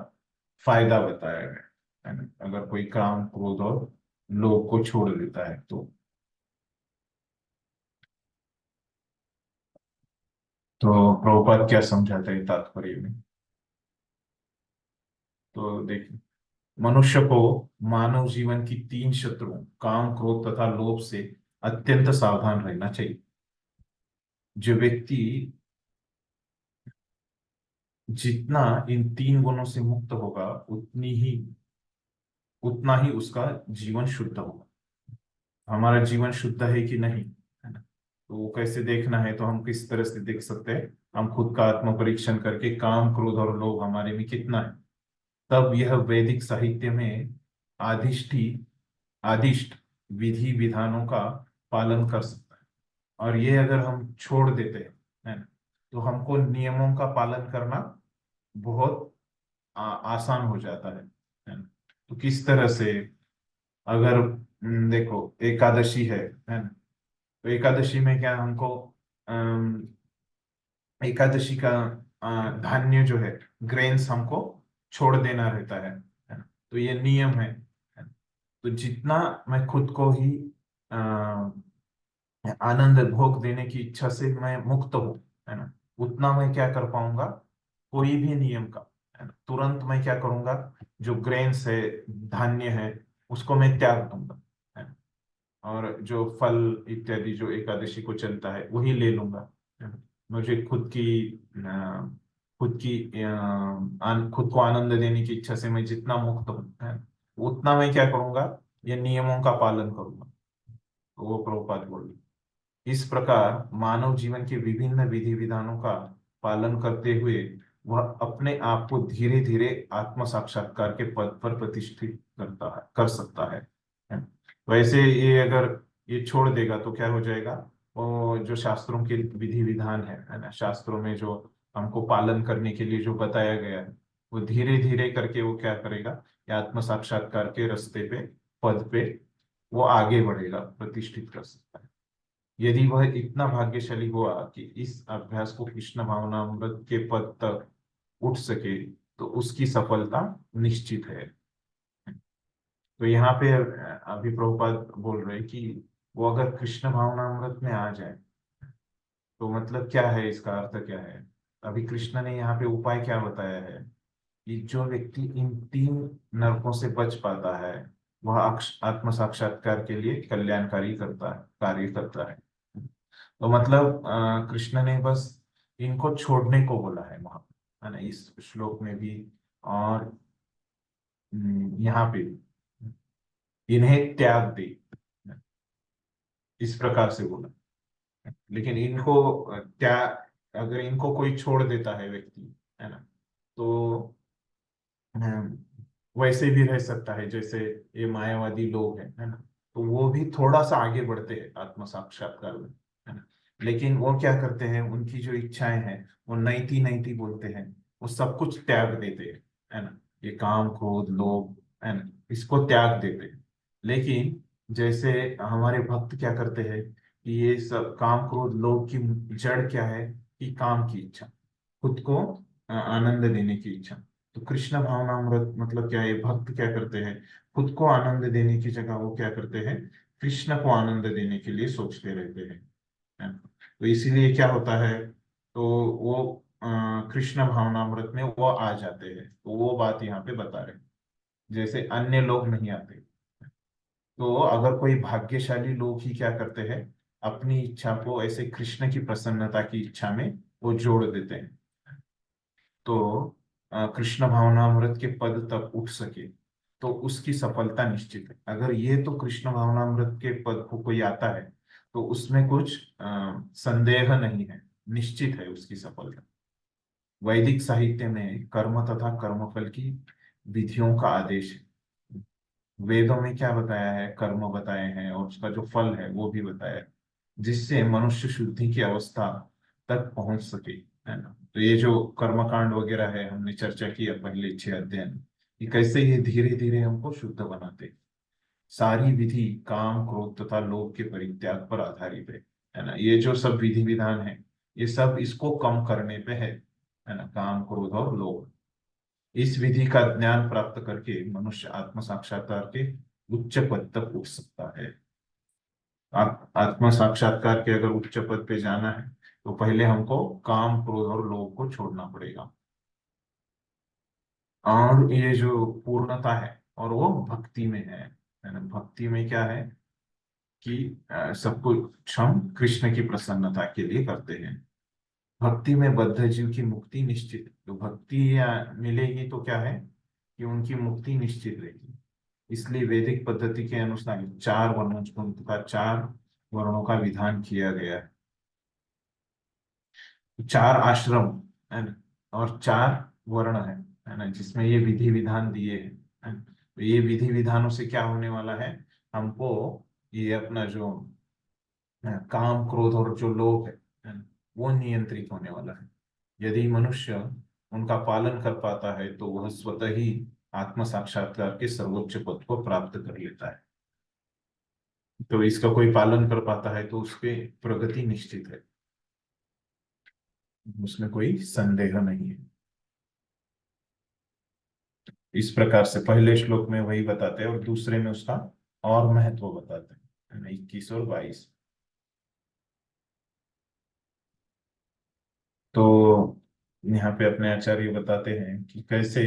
फायदा बताया है ना, अगर कोई काम क्रोध और लोभ को छोड़ देता है तो प्रभुपाद क्या समझाते हैं तात्पर्य में, तो देखिए, मनुष्य को मानव जीवन की तीन शत्रुओं काम क्रोध तथा लोभ से अत्यंत सावधान रहना चाहिए। जो व्यक्ति जितना इन तीन गुणों से मुक्त होगा, उतना ही उसका जीवन शुद्ध होगा। हमारा जीवन शुद्ध है कि नहीं, है ना, तो वो कैसे देखना है, तो हम किस तरह से देख सकते हैं, हम खुद का आत्म परीक्षण करके काम क्रोध और लोभ हमारे में कितना है, तब यह वैदिक साहित्य में आदिष्टि आदिष्ट विधि विधानों का पालन कर सकता है। और ये अगर हम छोड़ देते हैं, है ना, तो हमको नियमों का पालन करना बहुत आसान हो जाता है ना। तो किस तरह से, अगर देखो एकादशी है ना, तो एकादशी में क्या हमको अम, एकादशी का धान्य जो है, ग्रेन्स हमको छोड़ देना रहता है ना, तो ये नियम है ना? तो जितना मैं खुद को ही आनंद भोग देने की इच्छा से मैं मुक्त हूँ, है ना, उतना मैं क्या कर पाऊंगा, कोई भी नियम का, है ना, तुरंत मैं क्या करूंगा, जो ग्रेन्स है, धान्य है, उसको मैं त्याग दूंगा, है ना, और जो फल इत्यादि जो एकादशी को चलता है वही ले लूंगा, है ना। मुझे खुद की खुद को आनंद देने की इच्छा से मैं जितना मुक्त हूँ, है ना, उतना मैं क्या करूंगा, ये नियमों का पालन करूंगा। तो वो प्रभुपाद बोल रहे। इस प्रकार मानव जीवन के विभिन्न विधि विधानों का पालन करते हुए वह अपने आप को धीरे धीरे आत्म साक्षात्कार के पद पर प्रतिष्ठित कर सकता है। वैसे ये अगर ये छोड़ देगा तो क्या हो जाएगा, वो जो शास्त्रों के विधि विधान है ना, शास्त्रों में जो हमको पालन करने के लिए जो बताया गया है, वो धीरे धीरे करके वो क्या करेगा, ये आत्म साक्षात्कार के रास्ते पे, पद पे वो आगे बढ़ेगा, प्रतिष्ठित कर सकता है। यदि वह इतना भाग्यशाली हुआ कि इस अभ्यास को कृष्ण भावनामृत के पद तक उठ सके, तो उसकी सफलता निश्चित है। तो यहाँ पे अभी प्रभुपाद बोल रहे हैं कि वो अगर कृष्ण भावनामृत में आ जाए, तो मतलब क्या है, इसका अर्थ क्या है। अभी कृष्ण ने यहाँ पे उपाय क्या बताया है, कि जो व्यक्ति इन तीन नरकों से बच पाता है, वह आत्म साक्षात्कार के लिए कल्याणकारी करता है, कार्य करता है। तो मतलब कृष्ण ने बस इनको छोड़ने को बोला है वहां पे, है ना, इस श्लोक में भी, और यहाँ पे भी, इन्हें त्याग दे, इस प्रकार से बोला। लेकिन इनको त्याग, अगर इनको कोई छोड़ देता है व्यक्ति, है ना, तो वैसे भी रह सकता है जैसे ये मायावादी लोग हैं, है ना, तो वो भी थोड़ा सा आगे बढ़ते हैं आत्म साक्षात्कार में, है ना। लेकिन वो क्या करते हैं, उनकी जो इच्छाएं हैं वो नैति नैति बोलते हैं, वो सब कुछ त्याग देते हैं, है ना, ये काम क्रोध लोभ, है ना, इसको त्याग देते हैं। लेकिन जैसे हमारे भक्त क्या करते हैं, कि ये सब काम क्रोध लोभ की जड़ क्या है, कि काम की इच्छा, खुद को आनंद देने की इच्छा। तो कृष्ण भावनामृत मतलब क्या है, भक्त क्या करते हैं, खुद को आनंद देने की जगह वो क्या करते हैं, कृष्ण को आनंद देने के लिए सोचते रहते हैं, है ना? तो इसीलिए क्या होता है, तो वो कृष्ण भावनामृत में वो आ जाते हैं, तो वो बात यहाँ पे बता रहे हैं, जैसे अन्य लोग नहीं आते। तो अगर कोई भाग्यशाली लोग ही क्या करते हैं, अपनी इच्छा को ऐसे कृष्ण की प्रसन्नता की इच्छा में वो जोड़ देते हैं, तो कृष्ण भावनामृत के पद तक उठ सके, तो उसकी सफलता निश्चित है। अगर ये तो कृष्ण भावनामृत के पद को कोई आता है, तो उसमें कुछ संदेह नहीं है, निश्चित है उसकी सफलता। वैदिक साहित्य में कर्म तथा कर्मफल की विधियों का आदेश है। वेदों में क्या बताया है, कर्म बताए हैं और उसका जो फल है वो भी बताया है, जिससे मनुष्य शुद्धि की अवस्था तक पहुंच सके, है ना। तो ये जो कर्मकांड वगैरह है, हमने चर्चा की है पहले 6 अध्याय में, कि कैसे ये धीरे धीरे हमको शुद्ध बनाते। सारी विधि काम क्रोध तथा लोभ के परित्याग पर आधारित है ना। ये जो सब विधि विधान है, ये सब इसको कम करने पे है ना, काम क्रोध और लोभ। इस विधि का ज्ञान प्राप्त करके मनुष्य आत्म साक्षात्कार के उच्च पद तक उठ सकता है। आत्म साक्षात्कार के अगर उच्च पद पे जाना है, तो पहले हमको काम क्रोध और लोभ को छोड़ना पड़ेगा। और ये जो पूर्णता है, और वो भक्ति में है ना। भक्ति में क्या है, कि सब कुछ हम कृष्ण की प्रसन्नता के लिए करते हैं। भक्ति में बद्ध जीव की मुक्ति निश्चित है। तो भक्ति मिलेगी तो क्या है, कि उनकी मुक्ति निश्चित रहेगी। इसलिए वैदिक पद्धति के अनुसार 4 वर्णों का 4 वर्णों का विधान किया गया है। 4 आश्रम, है ना, और 4 वर्ण है ना, जिसमें ये विधि विधान दिए हैं, है ना? तो ये विधि विधानों से क्या होने वाला है, हमको ये अपना जो काम क्रोध और जो लोभ है ना, वो नियंत्रित होने वाला है। यदि मनुष्य उनका पालन कर पाता है, तो वह स्वतः ही आत्म साक्षात्कार के सर्वोच्च पद को प्राप्त कर लेता है। तो इसका कोई पालन कर पाता है तो उसके प्रगति निश्चित है, उसमें कोई संदेह नहीं है। इस प्रकार से पहले श्लोक में वही बताते हैं और दूसरे में उसका और महत्व बताते हैं, 21 और 22। तो यहाँ पे अपने आचार्य बताते हैं कि कैसे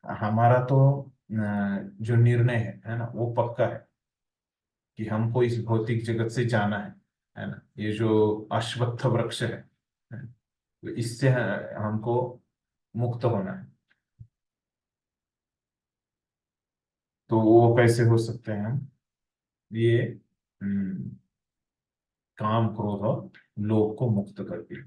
हमारा तो जो निर्णय है ना, वो पक्का है कि हमको इस भौतिक जगत से जाना है ना। ये जो अश्वत्थ वृक्ष है, तो इससे हमको मुक्त होना है। तो वो कैसे हो सकते हैं हम? ये हम्म, काम क्रोध और लोभ को मुक्त करके।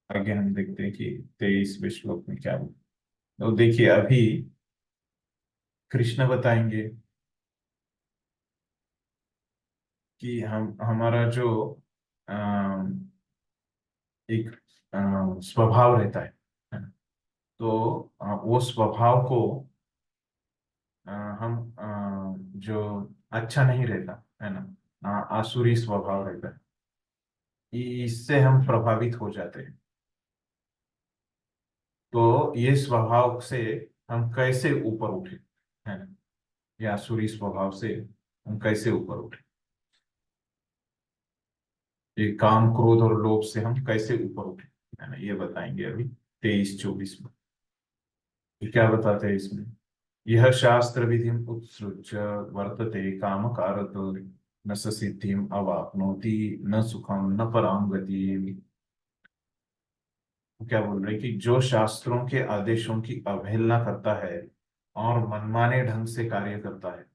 आगे हम देखते हैं कि 23वें श्लोक में क्या बोला। तो देखिए अभी कृष्ण बताएंगे कि हम हमारा जो अम, एक स्वभाव रहता है ना। तो वो स्वभाव को हम जो अच्छा नहीं रहता है ना, आसुरी स्वभाव रहता है, इससे हम प्रभावित हो जाते हैं। तो ये स्वभाव से हम कैसे ऊपर उठे, है ना, ये आसुरी स्वभाव से हम कैसे ऊपर उठे, ये काम क्रोध और लोभ से हम कैसे ऊपर उठे, है ना, ये बताएंगे अभी 23-24 में। ये क्या बताते हैं इसमें? यह शास्त्र विधि उत्सृज्य वर्तते काम कारक न स सिद्धिम अवाप्नोति न सुखम न पराम गति। वो क्या बोल रहे हैं कि जो शास्त्रों के आदेशों की अवहेलना करता है और मनमाने ढंग से कार्य करता है,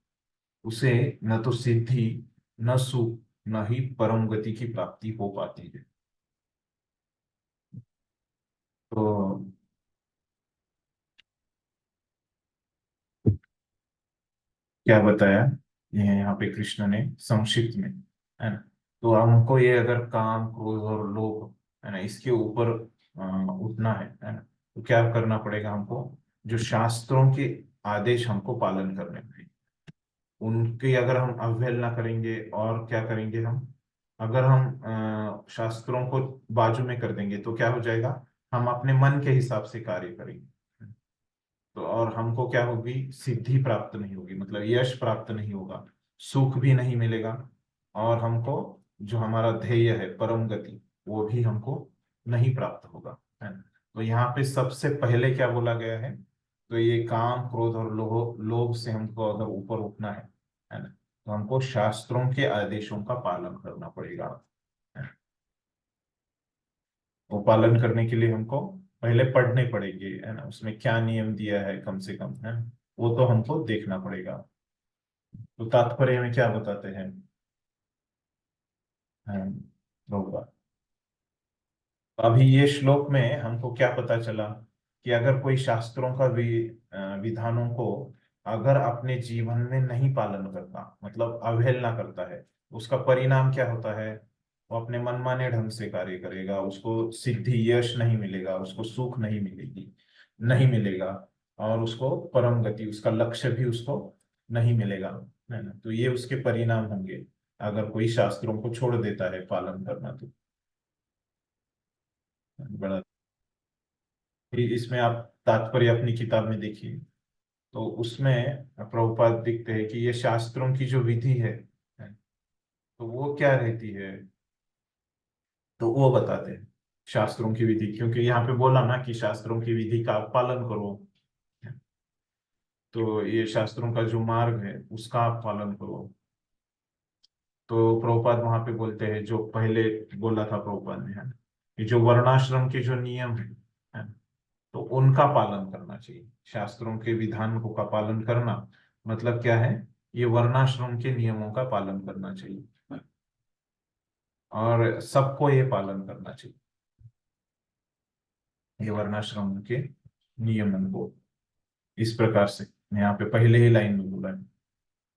उसे न तो सिद्धि, न सुख, न ही परम गति की प्राप्ति हो पाती है। तो क्या बताया ये यहाँ पे कृष्ण ने संक्षिप्त में, है ना। तो हमको ये अगर काम क्रोध और लोभ, है ना, इसके ऊपर उठना है ना, तो क्या करना पड़ेगा हमको? जो शास्त्रों के आदेश हमको पालन करने पड़ेंगे, उनकी अगर हम अवहेलना करेंगे और क्या करेंगे हम, अगर हम शास्त्रों को बाजू में कर देंगे तो क्या हो जाएगा? हम अपने मन के हिसाब से कार्य करेंगे। तो और हमको क्या होगी? सिद्धि प्राप्त नहीं होगी, मतलब यश प्राप्त नहीं होगा, सुख भी नहीं मिलेगा, और हमको जो हमारा ध्येय है परम गति, वो भी हमको नहीं प्राप्त होगा, है ना। तो यहाँ पे सबसे पहले क्या बोला गया है? तो ये काम क्रोध और लोभ लोभ से हमको अगर ऊपर उठना है ना, तो हमको शास्त्रों के आदेशों का पालन करना पड़ेगा, है ना। वो पालन करने के लिए हमको पहले पढ़ने पड़ेंगे, है ना, उसमें क्या नियम दिया है कम से कम, है, वो तो हमको देखना पड़ेगा। तो तात्पर्य में क्या बताते हैं? हैं, होगा। अभी ये श्लोक में हमको क्या पता चला कि अगर कोई शास्त्रों का विधानों को अगर अपने जीवन में नहीं पालन करता, मतलब अवहेलना करता है, उसका परिणाम क्या होता है? वो अपने मनमाने ढंग से कार्य करेगा, उसको सिद्धि यश नहीं मिलेगा, उसको सुख नहीं मिलेगी, नहीं मिलेगा, और उसको परम गति, उसका लक्ष्य भी उसको नहीं मिलेगा, है ना। तो ये उसके परिणाम होंगे अगर कोई शास्त्रों को छोड़ देता है पालन करना। तो बड़ा, फिर इसमें आप तात्पर्य अपनी किताब में देखिए, तो उसमें प्रभुपाद दिखते हैं कि ये शास्त्रों की जो विधि है, तो वो क्या रहती है, तो वो बताते हैं शास्त्रों की विधि, क्योंकि यहाँ पे बोला ना कि शास्त्रों की विधि का आप पालन करो, तो ये शास्त्रों का जो मार्ग है उसका आप पालन करो। तो प्रभुपाद वहां पे बोलते हैं, जो पहले बोला था प्रभुपाद ने, है ना, कि जो वर्णाश्रम के जो नियम है, तो उनका पालन करना चाहिए। शास्त्रों के विधान को का पालन करना मतलब क्या है? ये वर्णाश्रम के नियमों का पालन करना चाहिए, और सबको ये पालन करना चाहिए, ये वर्णाश्रम के नियमन को। इस प्रकार से यहाँ पे पहले ही लाइन में बोला है,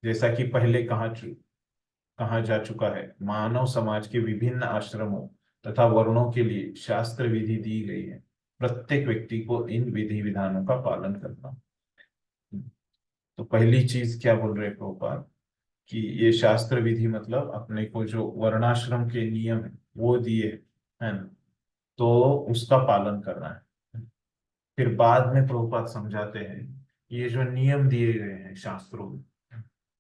जैसा कि पहले कहा जा चुका है, मानव समाज के विभिन्न आश्रमों तथा वर्णों के लिए शास्त्र विधि दी गई है। प्रत्येक व्यक्ति को इन विधि विधानों का पालन करना। तो पहली चीज क्या बोल रहे हैं प्रभुपाद, कि ये शास्त्र विधि मतलब अपने को जो वर्णाश्रम के नियम है वो दिए है ना, तो उसका पालन करना है। फिर बाद में प्रभुपाद समझाते हैं ये जो नियम दिए गए हैं शास्त्रों में,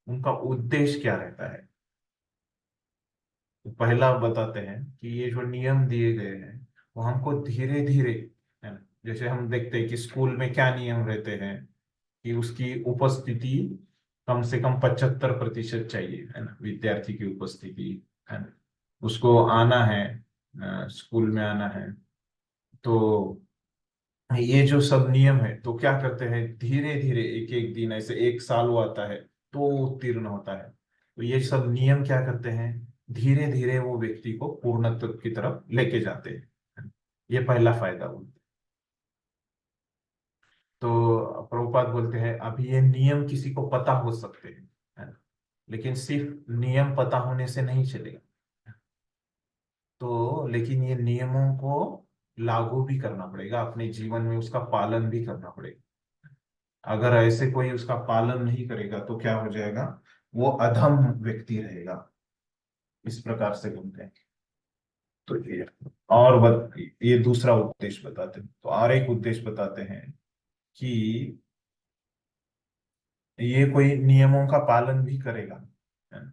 उनका उद्देश्य क्या रहता है। तो पहला बताते हैं कि ये जो नियम दिए गए हैं वो हमको धीरे धीरे, है ना, जैसे हम देखते हैं कि स्कूल में क्या नियम रहते हैं कि उसकी उपस्थिति कम से कम 75% चाहिए, है ना, विद्यार्थी की उपस्थिति, है ना, उसको आना है, स्कूल में आना है। तो ये जो सब नियम है तो क्या करते हैं, धीरे धीरे एक एक दिन, ऐसे एक साल वो आता है तो वो उत्तीर्ण होता है। तो ये सब नियम क्या करते हैं, धीरे धीरे वो व्यक्ति को पूर्णत्व की तरफ लेके जाते हैं। ये पहला फायदा बोलते हैं। तो प्रभुपाद बोलते हैं अभी ये नियम किसी को पता हो सकते हैं, है ना, लेकिन सिर्फ नियम पता होने से नहीं चलेगा। तो लेकिन ये नियमों को लागू भी करना पड़ेगा, अपने जीवन में उसका पालन भी करना पड़ेगा। अगर ऐसे कोई उसका पालन नहीं करेगा तो क्या हो जाएगा, वो अधम व्यक्ति रहेगा, इस प्रकार से बोलते हैं। तो ये दूसरा उद्देश्य बताते हैं। तो और एक उद्देश्य बताते हैं कि ये कोई नियमों का पालन भी करेगा, है ना,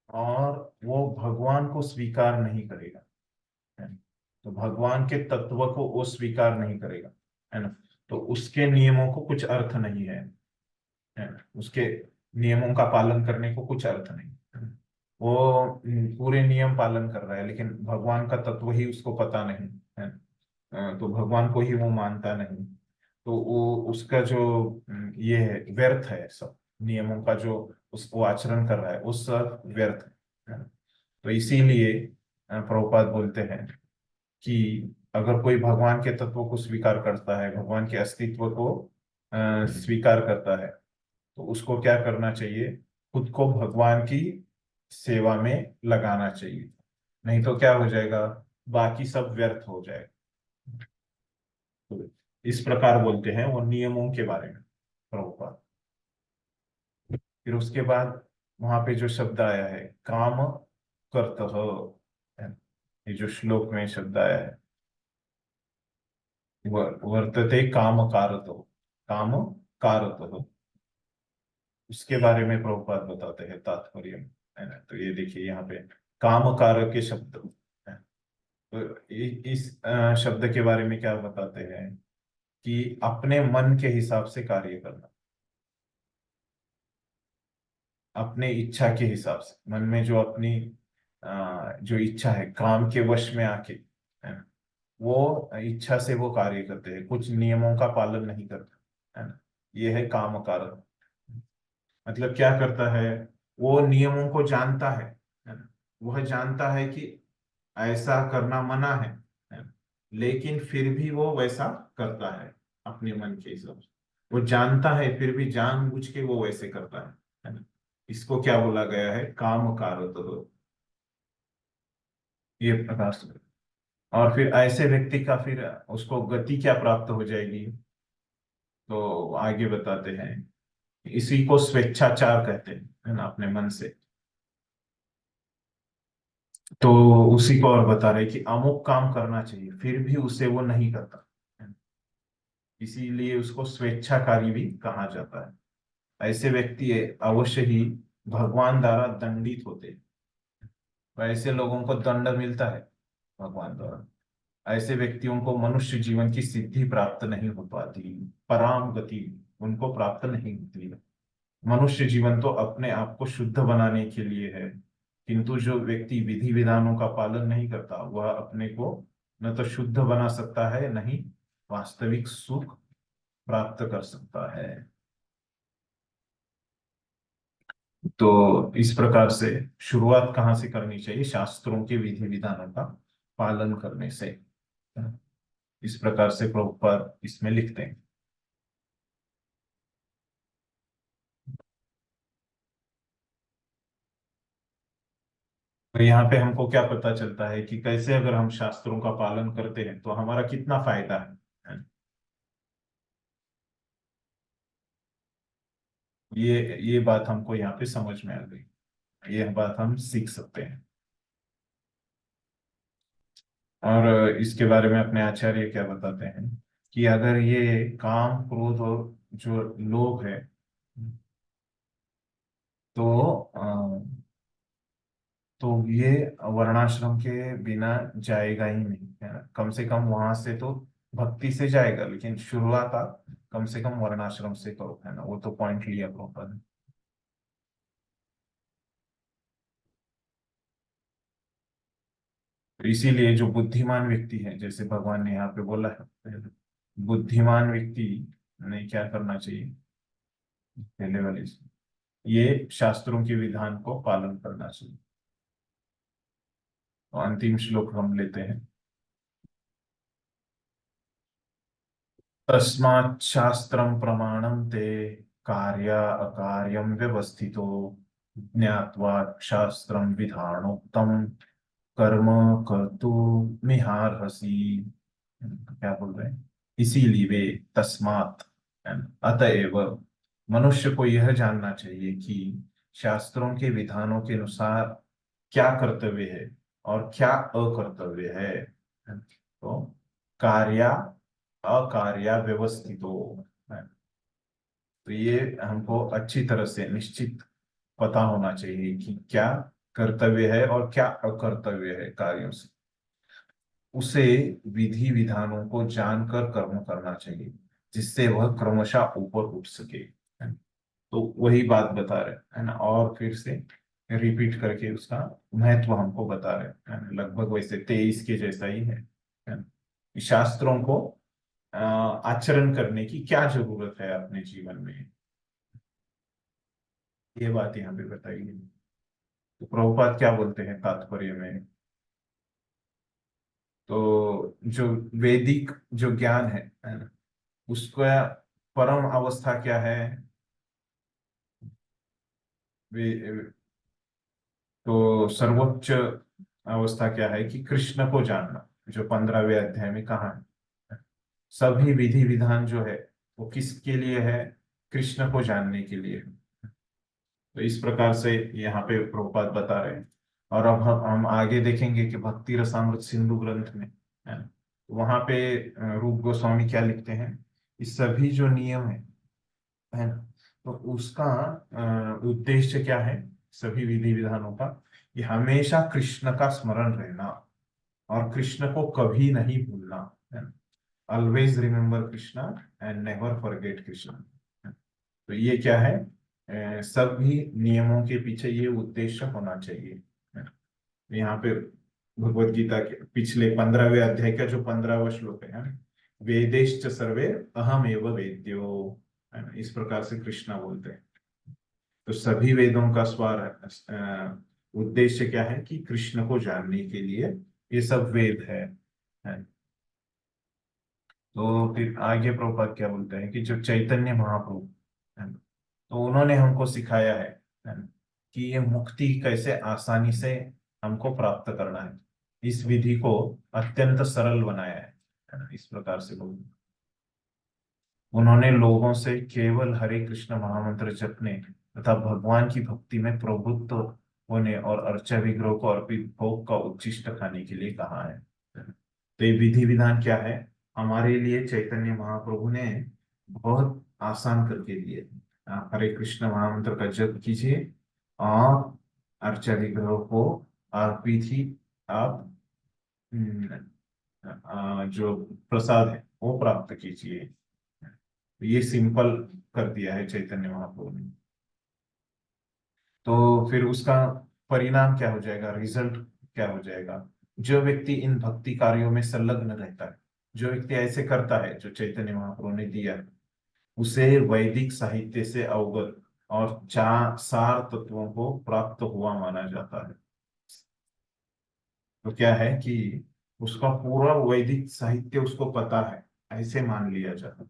और वो भगवान को स्वीकार नहीं करेगा, है ना। तो भगवान के तत्व को वो स्वीकार नहीं करेगा, है ना, तो उसके नियमों को कुछ अर्थ नहीं है ना, उसके नियमों का पालन करने को कुछ अर्थ नहीं, है ना। वो पूरे नियम पालन कर रहा है लेकिन भगवान का तत्व ही उसको पता नहीं, है ना। तो भगवान को ही वो मानता नहीं, तो वो उसका जो ये है, व्यर्थ है सब नियमों का जो उसको आचरण कर रहा है वो सब व्यर्थ है ना। तो इसीलिए प्रभुपाद बोलते हैं कि अगर कोई भगवान के तत्व को स्वीकार करता है, भगवान के अस्तित्व को स्वीकार करता है, तो उसको क्या करना चाहिए, खुद को भगवान की सेवा में लगाना चाहिए। नहीं तो क्या हो जाएगा, बाकी सब व्यर्थ हो जाएगा। तो इस प्रकार बोलते हैं वो नियमों के बारे में प्रभुपाद। फिर उसके बाद वहां पे जो शब्द आया है काम कर्तः, है, ये जो श्लोक में शब्द आया है वर्तते काम कारत, काम कारत, उसके बारे में प्रभुपाद बताते हैं तात्पर्य में, है ना। तो ये देखिए यहाँ पे काम कारक के शब्द है। तो इस शब्द के बारे में क्या बताते हैं कि अपने मन के हिसाब से कार्य करना, अपने इच्छा के हिसाब से, मन में जो अपनी जो इच्छा है काम के वश में आके, है ना, वो इच्छा से वो कार्य करते हैं, कुछ नियमों का पालन नहीं करते, है ना। ये है काम कारक। मतलब क्या करता है, वो नियमों को जानता है ना, वह जानता है कि ऐसा करना मना है ना, लेकिन फिर भी वो वैसा करता है अपने मन के हिसाब से। वो जानता है फिर भी जानबूझ के वो वैसे करता है ना। इसको क्या बोला गया है, काम कारक, ये प्रकार से। और फिर ऐसे व्यक्ति का फिर उसको गति क्या प्राप्त हो जाएगी, तो आगे बताते हैं इसी को स्वेच्छाचार कहते हैं, है ना, अपने मन से। तो उसी को और बता रहे कि अमुक काम करना चाहिए फिर भी उसे वो नहीं करता, है ना। इसीलिए उसको स्वेच्छाकारी भी कहा जाता है। ऐसे व्यक्ति अवश्य ही भगवान द्वारा दंडित होते हैं। ऐसे लोगों को दंड मिलता है भगवान द्वारा। ऐसे व्यक्तियों को मनुष्य जीवन की सिद्धि प्राप्त नहीं हो पाती, पराम गति उनको प्राप्त नहीं होती है। मनुष्य जीवन तो अपने आप को शुद्ध बनाने के लिए है, किंतु जो व्यक्ति विधि विधानों का पालन नहीं करता वह अपने को न तो शुद्ध बना सकता है, नहीं वास्तविक सुख प्राप्त कर सकता है। तो इस प्रकार से शुरुआत कहाँ से करनी चाहिए, शास्त्रों के विधि विधानों का पालन करने से। इस प्रकार से प्रभुपाद इसमें लिखते हैं। तो यहाँ पे हमको क्या पता चलता है कि कैसे अगर हम शास्त्रों का पालन करते हैं तो हमारा कितना फायदा है। ये बात हमको यहाँ पे समझ में आ गई, ये बात हम सीख सकते हैं। और इसके बारे में अपने आचार्य क्या बताते हैं कि अगर ये काम क्रोध और जो लोभ है तो तो ये वर्णाश्रम के बिना जाएगा ही नहीं, है ना। कम से कम वहां से तो भक्ति से जाएगा, लेकिन शुरुआत आप कम से कम वर्णाश्रम से करो, है ना। वो तो पॉइंट लिया प्रॉपर है। तो इसीलिए जो बुद्धिमान व्यक्ति है, जैसे भगवान ने यहाँ पे बोला है, बुद्धिमान व्यक्ति ने क्या करना चाहिए, पहले वाले से, ये शास्त्रों के विधान को पालन करना चाहिए। तो अंतिम श्लोक हम लेते हैं। तस्मात् शास्त्रं प्रमाणं ते कार्य अकार्यं व्यवस्थितो ज्ञात्वा शास्त्रं विधानोक्तं कर्म कर्तुमिहार्हसि। क्या बोल रहे हैं, इसीलिए वे, तस्मात्, अतएव, मनुष्य को यह जानना चाहिए कि शास्त्रों के विधानों के अनुसार क्या कर्तव्य है और क्या अकर्तव्य है। तो कार्य अकार्य व्यवस्थितो, है। तो ये हमको अच्छी तरह से निश्चित पता होना चाहिए कि क्या कर्तव्य है और क्या अकर्तव्य है कार्यों से। उसे विधि विधानों को जानकर कर्म करना चाहिए, जिससे वह क्रमशः ऊपर उठ सके, है। तो वही बात बता रहे है ना, और फिर से रिपीट करके उसका महत्व हमको बता रहे है ना। लगभग वैसे 23 के जैसा ही है ना। शास्त्रों को आचरण करने की क्या जरूरत है अपने जीवन में, ये बात यहाँ पे बताई गई। तो प्रभुपाद क्या बोलते हैं तात्पर्य में, तो जो वैदिक जो ज्ञान है ना, उसका परम अवस्था क्या है। वे, तो सर्वोच्च अवस्था क्या है कि कृष्ण को जानना, जो 15वें अध्याय में कहा है। सभी विधि विधान जो है वो किसके लिए है, कृष्ण को जानने के लिए है। तो इस प्रकार से यहाँ पे प्रभुपाद बता रहे हैं। और अब हम आगे देखेंगे कि भक्ति रसामृत सिंधु ग्रंथ में, है ना, तो वहां पे रूप गोस्वामी क्या लिखते हैं, इस सभी जो नियम है ना, तो उसका उद्देश्य क्या है, सभी विधि विधानों का, कि हमेशा कृष्ण का स्मरण रहना और कृष्ण को कभी नहीं भूलना, है ना। Always remember Krishna and never forget Krishna. तो ये क्या है, सभी नियमों के पीछे ये उद्देश्य होना चाहिए, है ना। यहाँ पे भगवत गीता के पिछले 15वें अध्याय का जो 15वां श्लोक है ना, वेदेश्च सर्वे अहम एव वेद्यो, है ना, इस प्रकार से कृष्णा बोलते हैं। तो सभी वेदों का स्वार उद्देश्य क्या है कि कृष्ण को जानने के लिए ये सब वेद है। तो फिर आगे प्रभुपाद क्या बोलते हैं कि जो चैतन्य महाप्रभु है ना, तो उन्होंने हमको सिखाया है ना, कि ये मुक्ति कैसे आसानी से हमको प्राप्त करना है। इस विधि को अत्यंत सरल बनाया है ना, इस प्रकार से बोल, उन्होंने लोगों से केवल हरे कृष्ण महामंत्र जपने तथा भगवान की भक्ति में प्रवृत्त होने और अर्चा विग्रह को अर्पित भोग का उच्छिष्ट खाने के लिए कहा है। तो ये विधि विधान क्या है, हमारे लिए चैतन्य महाप्रभु ने बहुत आसान करके दिए। आप हरे कृष्ण महामंत्र का जप कीजिए और अर्चा विग्रह को अर्पित ही आप जो प्रसाद है वो प्राप्त कीजिए। ये सिंपल कर दिया है चैतन्य महाप्रभु ने। तो फिर उसका परिणाम क्या हो जाएगा, रिजल्ट क्या हो जाएगा, जो व्यक्ति इन भक्ति कार्यों में संलग्न रहता है, जो व्यक्ति ऐसे करता है जो चैतन्य महाप्रभु ने दिया है, उसे वैदिक साहित्य से अवगत और चार सार तत्वों को प्राप्त हुआ माना जाता है। तो क्या है कि उसका पूरा वैदिक साहित्य उसको पता है, ऐसे मान लिया जाता है।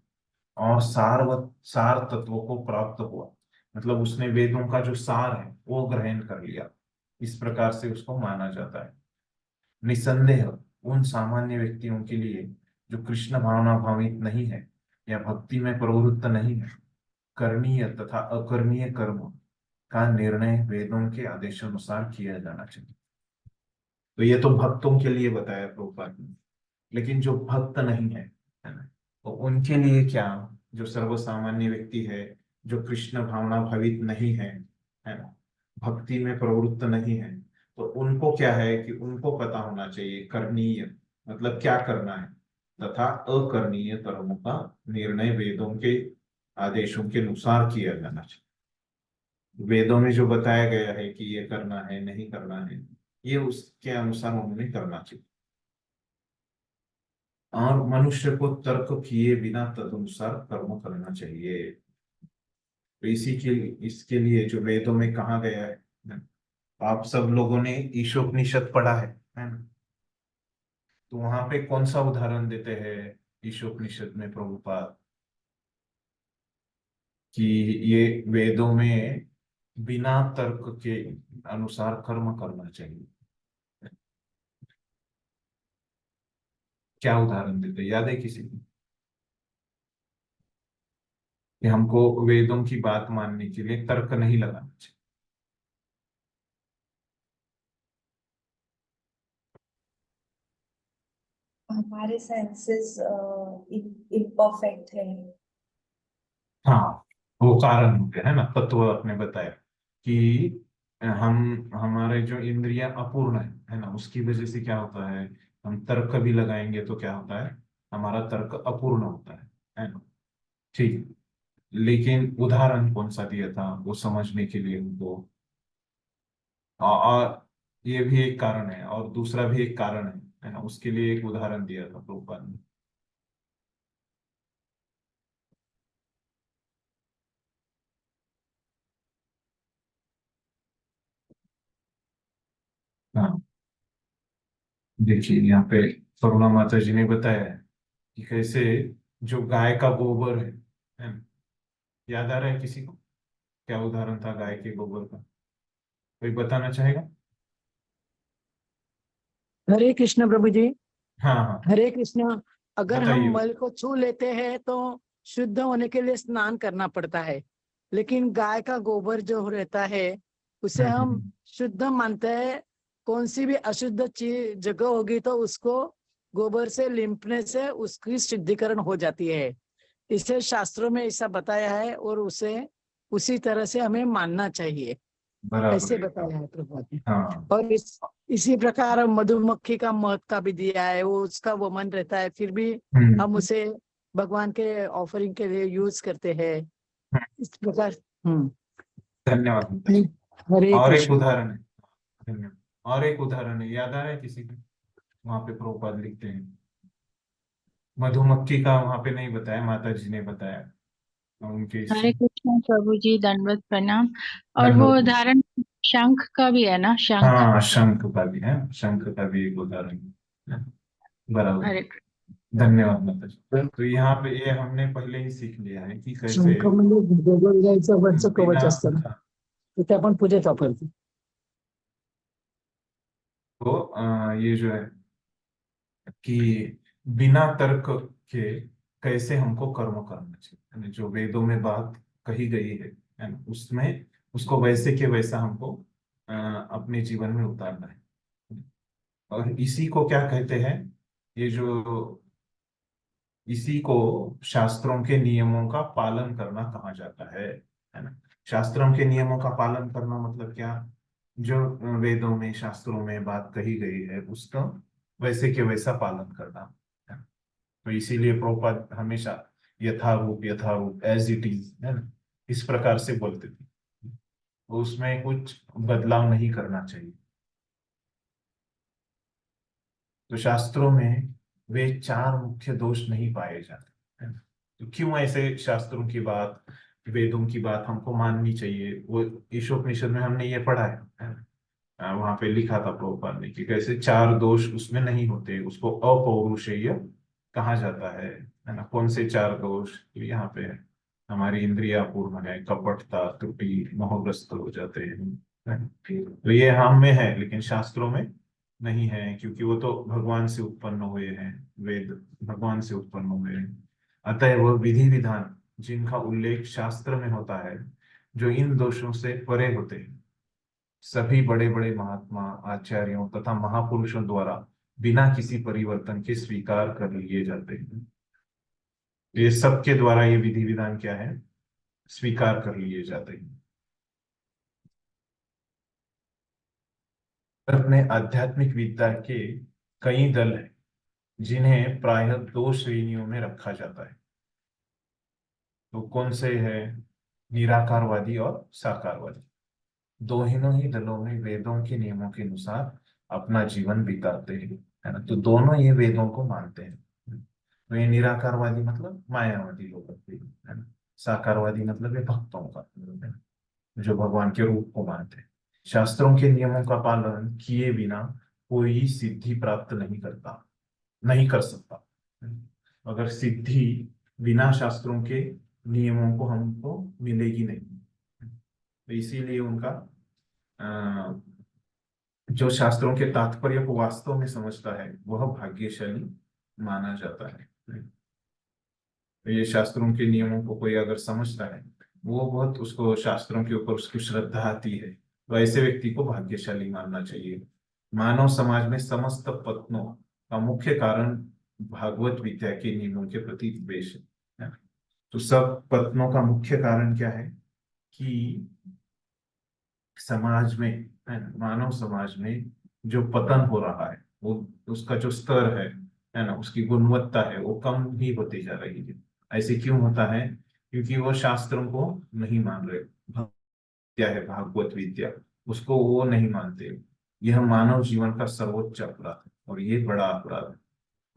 और सार तत्वों को प्राप्त हुआ, मतलब उसने वेदों का जो सार है वो ग्रहण कर लिया, इस प्रकार से उसको माना जाता है। निसंदेह उन सामान्य व्यक्तियों के लिए जो कृष्ण भावना भावित नहीं है या भक्ति में प्रवृत्त नहीं है, करणीय तथा अकरणीय कर्म का निर्णय वेदों के आदेशानुसार किया जाना चाहिए। तो ये तो भक्तों के लिए बताया प्रभुपाद ने, लेकिन जो भक्त नहीं है ना, तो उनके लिए क्या, जो सर्वसामान्य व्यक्ति है, जो कृष्ण भावना भावित नहीं है ना, भक्ति में प्रवृत्त नहीं है, तो उनको क्या है कि उनको पता होना चाहिए करणीय मतलब क्या करना है, तथा अकरणीय कर्मों का निर्णय वेदों के आदेशों के अनुसार किया जाना चाहिए। वेदों में जो बताया गया है कि ये करना है नहीं करना है, ये उसके अनुसार उन्होंने करना चाहिए, और मनुष्य को तर्क किए बिना तदनुसार कर्म करना चाहिए। तो इसी के इसके लिए जो वेदों में कहा गया है, आप सब लोगों ने ईशोपनिषद पढ़ा है ना? तो वहां पे कौन सा उदाहरण देते हैं ईशोपनिषद में प्रभुपाद, कि ये वेदों में बिना तर्क के अनुसार कर्म करना चाहिए। क्या उदाहरण देते हैं? याद है किसी को कि हमको वेदों की बात मानने के लिए तर्क नहीं लगाना चाहिए? हमारे सेंसेस इम्परफेक्ट है। हाँ, वो कारण होते हैं ना, तत्व आपने बताया कि हम हमारे जो इंद्रियां अपूर्ण है ना, उसकी वजह से क्या होता है, हम तर्क भी लगाएंगे तो क्या होता है, हमारा तर्क अपूर्ण होता है ना? ठीक। लेकिन उदाहरण कौन सा दिया था वो समझने के लिए उनको, और ये भी एक कारण है और दूसरा भी एक कारण है ना, उसके लिए एक उदाहरण दिया था प्रभुपाद ने। हाँ, देखिए यहाँ पे करुणा माता जी ने बताया है कि कैसे जो गाय का गोबर है ना? याद आ रहा है किसी को क्या उदाहरण था गाय के गोबर का? कोई बताना चाहेगा? हरे कृष्ण प्रभु जी। हाँ हाँ, हरे कृष्ण। अगर हम बताइए। मल को छू लेते हैं तो शुद्ध होने के लिए स्नान करना पड़ता है, लेकिन गाय का गोबर जो रहता है उसे हम हम्म। शुद्ध मानते हैं। कौन सी भी अशुद्ध चीज जगह होगी तो उसको गोबर से लिपने से उसकी शुद्धिकरण हो जाती है। इसे शास्त्रों में ऐसा बताया है और उसे उसी तरह से हमें मानना चाहिए, बराबर ऐसे है। बताया है प्रभु ने। हाँ। और इसी प्रकार मधुमक्खी का मध का भी दिया है, वो उसका वमन रहता है, फिर भी हम हम्म। उसे भगवान के ऑफरिंग के लिए यूज करते हैं इस प्रकार। हम्म। धन्यवाद माता जी। हरे और एक कृष्ण। उदाहरण है। धन्यवाद। और एक उदाहरण है, याद आ रहा है किसी को? वहां पे प्रभुपाद लिखते हैं, मधुमक्खी का वहां पे नहीं बताया, माता जी ने बताया उनके हरे कृष्ण प्रभु जी, दंडवत प्रणाम। और वो दंडोत। उदाहरण शंख का भी है ना, शंख। हाँ, शंख का भी है, शंख का भी एक उदाहरण है। बराबर। हरे धन्यवाद माता जी। तो यहाँ पे ये हमने पहले ही सीख लिया है कि कैसे शंख म्हणजे गोगल गायचं वरचं बिना, कवच असतं ना, तर ते आपण पूजेत वापरतो. तो ये जो है कि बिना तर्क के कैसे हमको कर्म करना चाहिए, यानी जो वेदों में बात कही गई है ना, उसमें उसको वैसे के वैसा हमको अपने जीवन में उतारना है। और इसी को क्या कहते हैं, ये जो इसी को शास्त्रों के नियमों का पालन करना कहा जाता है ना? शास्त्रों के नियमों का पालन करना मतलब क्या? जो वेदों में शास्त्रों में बात कही गई है उसका वैसे के वैसा पालन करना है। तो इसीलिए प्रभुपाद हमेशा यथारूप यथारूप एज इट इज है ना, इस प्रकार से बोलते थे। तो उसमें कुछ बदलाव नहीं करना चाहिए। तो शास्त्रों में वे चार मुख्य दोष नहीं पाए जाते, है ना? तो क्यों ऐसे शास्त्रों की बात, वेदों की बात हमको माननी चाहिए? वो ईशोपनिषद में हमने ये पढ़ा है ना? वहां पे लिखा था प्रभुपाद ने कि कैसे चार दोष उसमें नहीं होते, उसको अपौरुषेय कहा जाता है ना? कौन से चार दोष? तो यहाँ पे है, हमारी इंद्रिया पूर्ण है, कपटता, त्रुटि, मोहग्रस्त हो जाते हैं, है ना? तो ये हम में है लेकिन शास्त्रों में नहीं है, क्योंकि वो तो भगवान से उत्पन्न हुए हैं, वेद भगवान से उत्पन्न हुए हैं। अतः वह विधि विधान जिनका उल्लेख शास्त्र में होता है, जो इन दोषों से परे होते हैं, सभी बड़े बड़े महात्मा, आचार्यों तथा महापुरुषों द्वारा बिना किसी परिवर्तन के स्वीकार कर लिए जाते हैं। ये सबके द्वारा ये विधि विधान क्या है, स्वीकार कर लिए जाते हैं। भारत में आध्यात्मिक विद्या के कई दल हैं जिन्हें प्रायः दो श्रेणियों में रखा जाता है। तो कौन से है? निराकारवादी और साकारवादी। दोनों ही दलों में वेदों के नियमों के अनुसार अपना जीवन बिताते हैं, है ना। तो दोनों ये वेदों को मानते हैं। तो ये निराकारवादी मतलब मायावादी लोग होते हैं, है ना। साकारवादी मतलब ये भक्तों का, है ना, जो भगवान के रूप को मानते हैं। शास्त्रों के नियमों का पालन किए बिना कोई सिद्धि प्राप्त नहीं कर सकता। अगर सिद्धि बिना शास्त्रों के नियमों को हमको मिलेगी नहीं। तो इसीलिए उनका अ, जो शास्त्रों के तात्पर्य को वास्तव में समझता है वह भाग्यशाली माना जाता है। तो ये शास्त्रों के नियमों को कोई अगर समझता है, वो बहुत उसको शास्त्रों के ऊपर उसकी श्रद्धा आती है, तो ऐसे व्यक्ति को भाग्यशाली मानना चाहिए। मानव समाज में समस्त पत्नों का मुख्य कारण भागवत विद्या के नियमों के प्रति द्वेष है। तो सब पत्नों का मुख्य कारण क्या है कि समाज में, है ना, मानव समाज में जो पतन हो रहा है, वो उसका जो स्तर है ना, उसकी गुणवत्ता है वो कम ही होती जा रही है। ऐसे क्यों होता है? क्योंकि वो शास्त्रों को नहीं मान रहे। क्या है भागवत विद्या, उसको वो नहीं मानते। यह मानव जीवन का सर्वोच्च अपराध है और ये बड़ा अपराध है।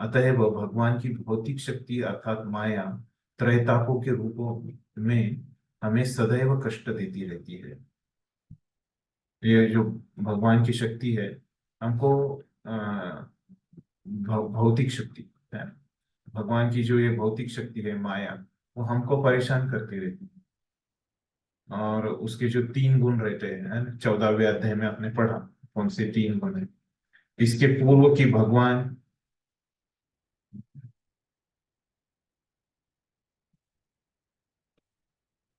अतः वह भगवान की भौतिक शक्ति अर्थात माया त्रैतापों के रूपों में हमें सदैव कष्ट देती रहती है। ये जो भगवान की शक्ति है, हमको भौतिक शक्ति है, भगवान की जो ये भौतिक शक्ति है माया, वो हमको परेशान करती रहती है। और उसके जो तीन गुण रहते हैं, 14वें अध्याय में आपने पढ़ा कौन से तीन गुण है। इसके पूर्व की भगवान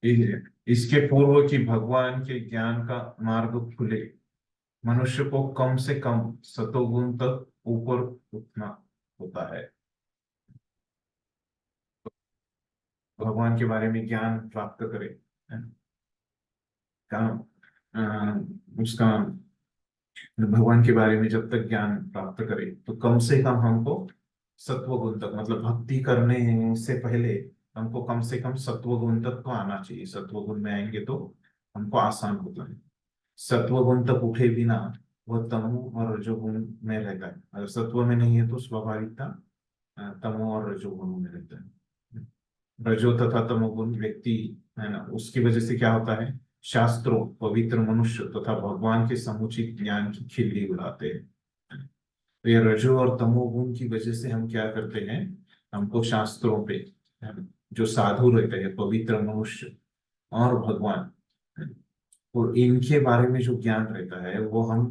इसके पूर्व की भगवान के ज्ञान का मार्ग खुले, मनुष्य को कम से कम सतोगुण तक ऊपर उठना होता है। भगवान के बारे में ज्ञान प्राप्त करे, है ना? उसका भगवान के बारे में जब तक ज्ञान प्राप्त करे तो कम से कम हमको सत्व गुण तक, मतलब भक्ति करने से पहले हमको कम से कम सत्व गुण तक तो आना चाहिए। सत्व गुण में आएंगे तो हमको आसान होता है। सत्व गुण तक उठे बिना वह तमो और रजोगुण में रहता है। अगर सत्व में नहीं है तो स्वाभाविकता तमो और रजोगुण में रहता है। रजो तथा तमोगुण व्यक्ति, है ना, उसकी वजह से क्या होता है? शास्त्रों, पवित्र मनुष्य तथा भगवान के समुचित ज्ञान की खिल्ली उड़ाते हैं। तो ये रजो और तमोगुण की वजह से हम क्या करते हैं? हमको शास्त्रों पे, है ना, जो साधु रहते हैं, पवित्र मनुष्य और भगवान, है ना, और इनके बारे में जो ज्ञान रहता है वो हम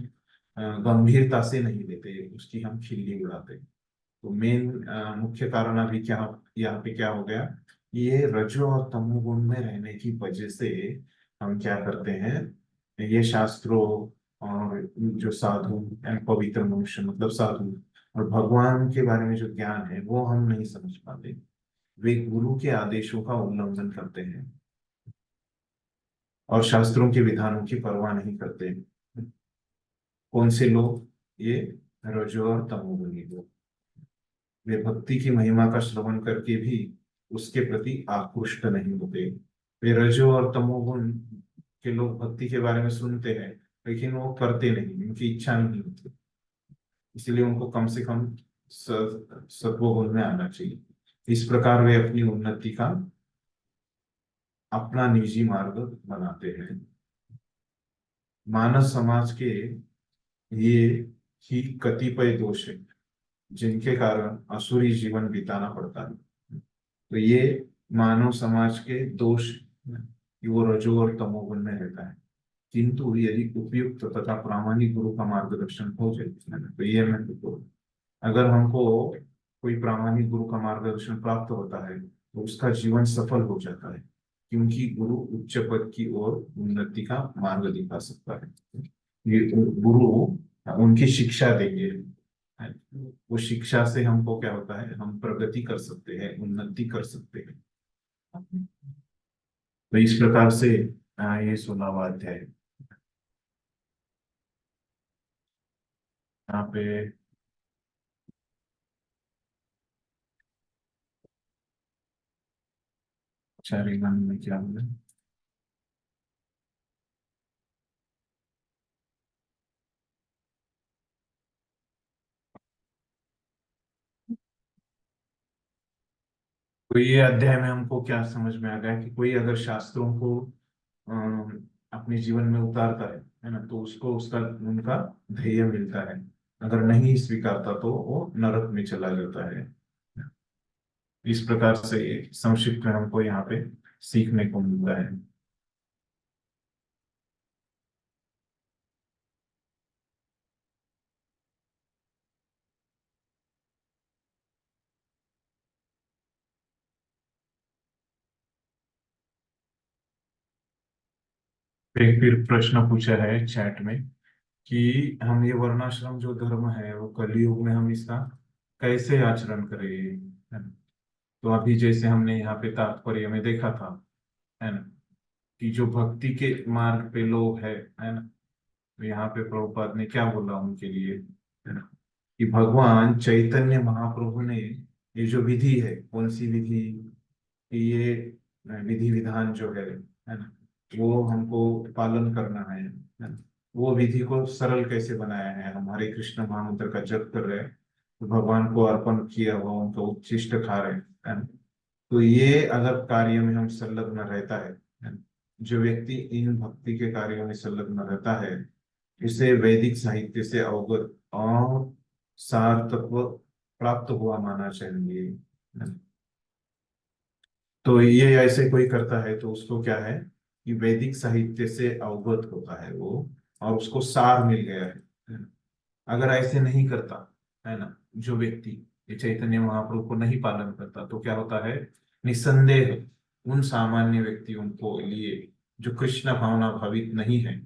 गंभीरता से नहीं लेते, उसकी हम खिल्ली उड़ाते हैं। तो मेन मुख्य कारण अभी क्या यहाँ पे क्या हो गया? ये रजो और तमोगुण में रहने की वजह से हम क्या करते हैं? ये शास्त्रों और जो साधु पवित्र मनुष्य मतलब साधु और भगवान के बारे में जो ज्ञान है वो हम नहीं समझ पाते। वे गुरु के आदेशों का उल्लंघन करते हैं और शास्त्रों के विधानों की परवाह नहीं करते। कौन से लोग? ये रजो और तमोगुणी लोग। वे भक्ति की महिमा का श्रवण करके भी उसके प्रति आकृष्ट नहीं होते। वे रजो और तमोगुण के लोग भक्ति के बारे में सुनते हैं लेकिन वो करते नहीं, उनकी इच्छा नहीं होती। इसलिए उनको कम से कम सत्वगुण में आना चाहिए। इस प्रकार वे अपनी उन्नति का अपना निजी मार्ग बनाते हैं। मानव समाज के ये ही कतिपय दोष है जिनके कारण असुरी जीवन बिताना पड़ता है। तो ये मानव समाज के दोष हैं कि वो रजो और तमोगुण में रहता है। किंतु यदि उपयुक्त तथा प्रामाणिक गुरु का मार्गदर्शन हो जाए तो ये महत्वपूर्ण। अगर हमको कोई प्रामाणिक गुरु का मार्गदर्शन प्राप्त होता है तो उसका जीवन सफल हो जाता है, क्योंकि गुरु उच्च पद की ओर उन्नति का मार्ग दिखा सकता है। ये गुरु उनकी शिक्षा देंगे, वो शिक्षा से हमको क्या होता है? हम प्रगति कर सकते हैं, उन्नति कर सकते हैं। तो इस प्रकार से ये 16वां अध्याय। यहाँ पे चारिगण में क्या हुआ? तो ये अध्याय में हमको क्या समझ में आ गया कि कोई अगर शास्त्रों को अपने जीवन में उतारता है ना, तो उसको उसका उनका ध्येय मिलता है। अगर नहीं स्वीकारता तो वो नरक में चला जाता है। इस प्रकार से ये संक्षिप्त में हमको यहाँ पे सीखने को मिलता है। एक फिर प्रश्न पूछा है चैट में कि हम ये वर्णाश्रम जो धर्म है वो कलयुग में हम इसका कैसे आचरण करें, है ना? तो अभी जैसे हमने यहाँ पे तात्पर्य में देखा था, है ना, कि जो भक्ति के मार्ग पे लोग है ना, तो यहाँ पे प्रभुपाद ने क्या बोला उनके लिए, है ना, कि भगवान चैतन्य महाप्रभु ने ये जो विधि है, कौन सी विधि, कि ये विधि विधान जो है ना, वो हमको पालन करना है ना? वो विधि को सरल कैसे बनाया है, हम हरे कृष्ण महामंत्र का जप कर रहे हैं, तो भगवान को अर्पण किया हुआ उनका उच्छिष्ट खा रहे हैं, है ना? तो ये अगर कार्य में हम संलग्न रहता है ना? जो व्यक्ति इन भक्ति के कार्यों में संलग्न रहता है, इसे वैदिक साहित्य से अवगत और सार तत्व प्राप्त हुआ माना चाहिए, है ना? तो ये ऐसे कोई करता है तो उसको क्या है कि वैदिक साहित्य से अवगत होता है वो, और उसको सार मिल गया है ना? अगर ऐसे नहीं करता, है ना, जो व्यक्ति ये चैतन्य महाप्रभु को नहीं पालन करता, तो क्या होता है, निस्संदेह उन सामान्य व्यक्तियों को लिए जो कृष्ण भावना भावित नहीं है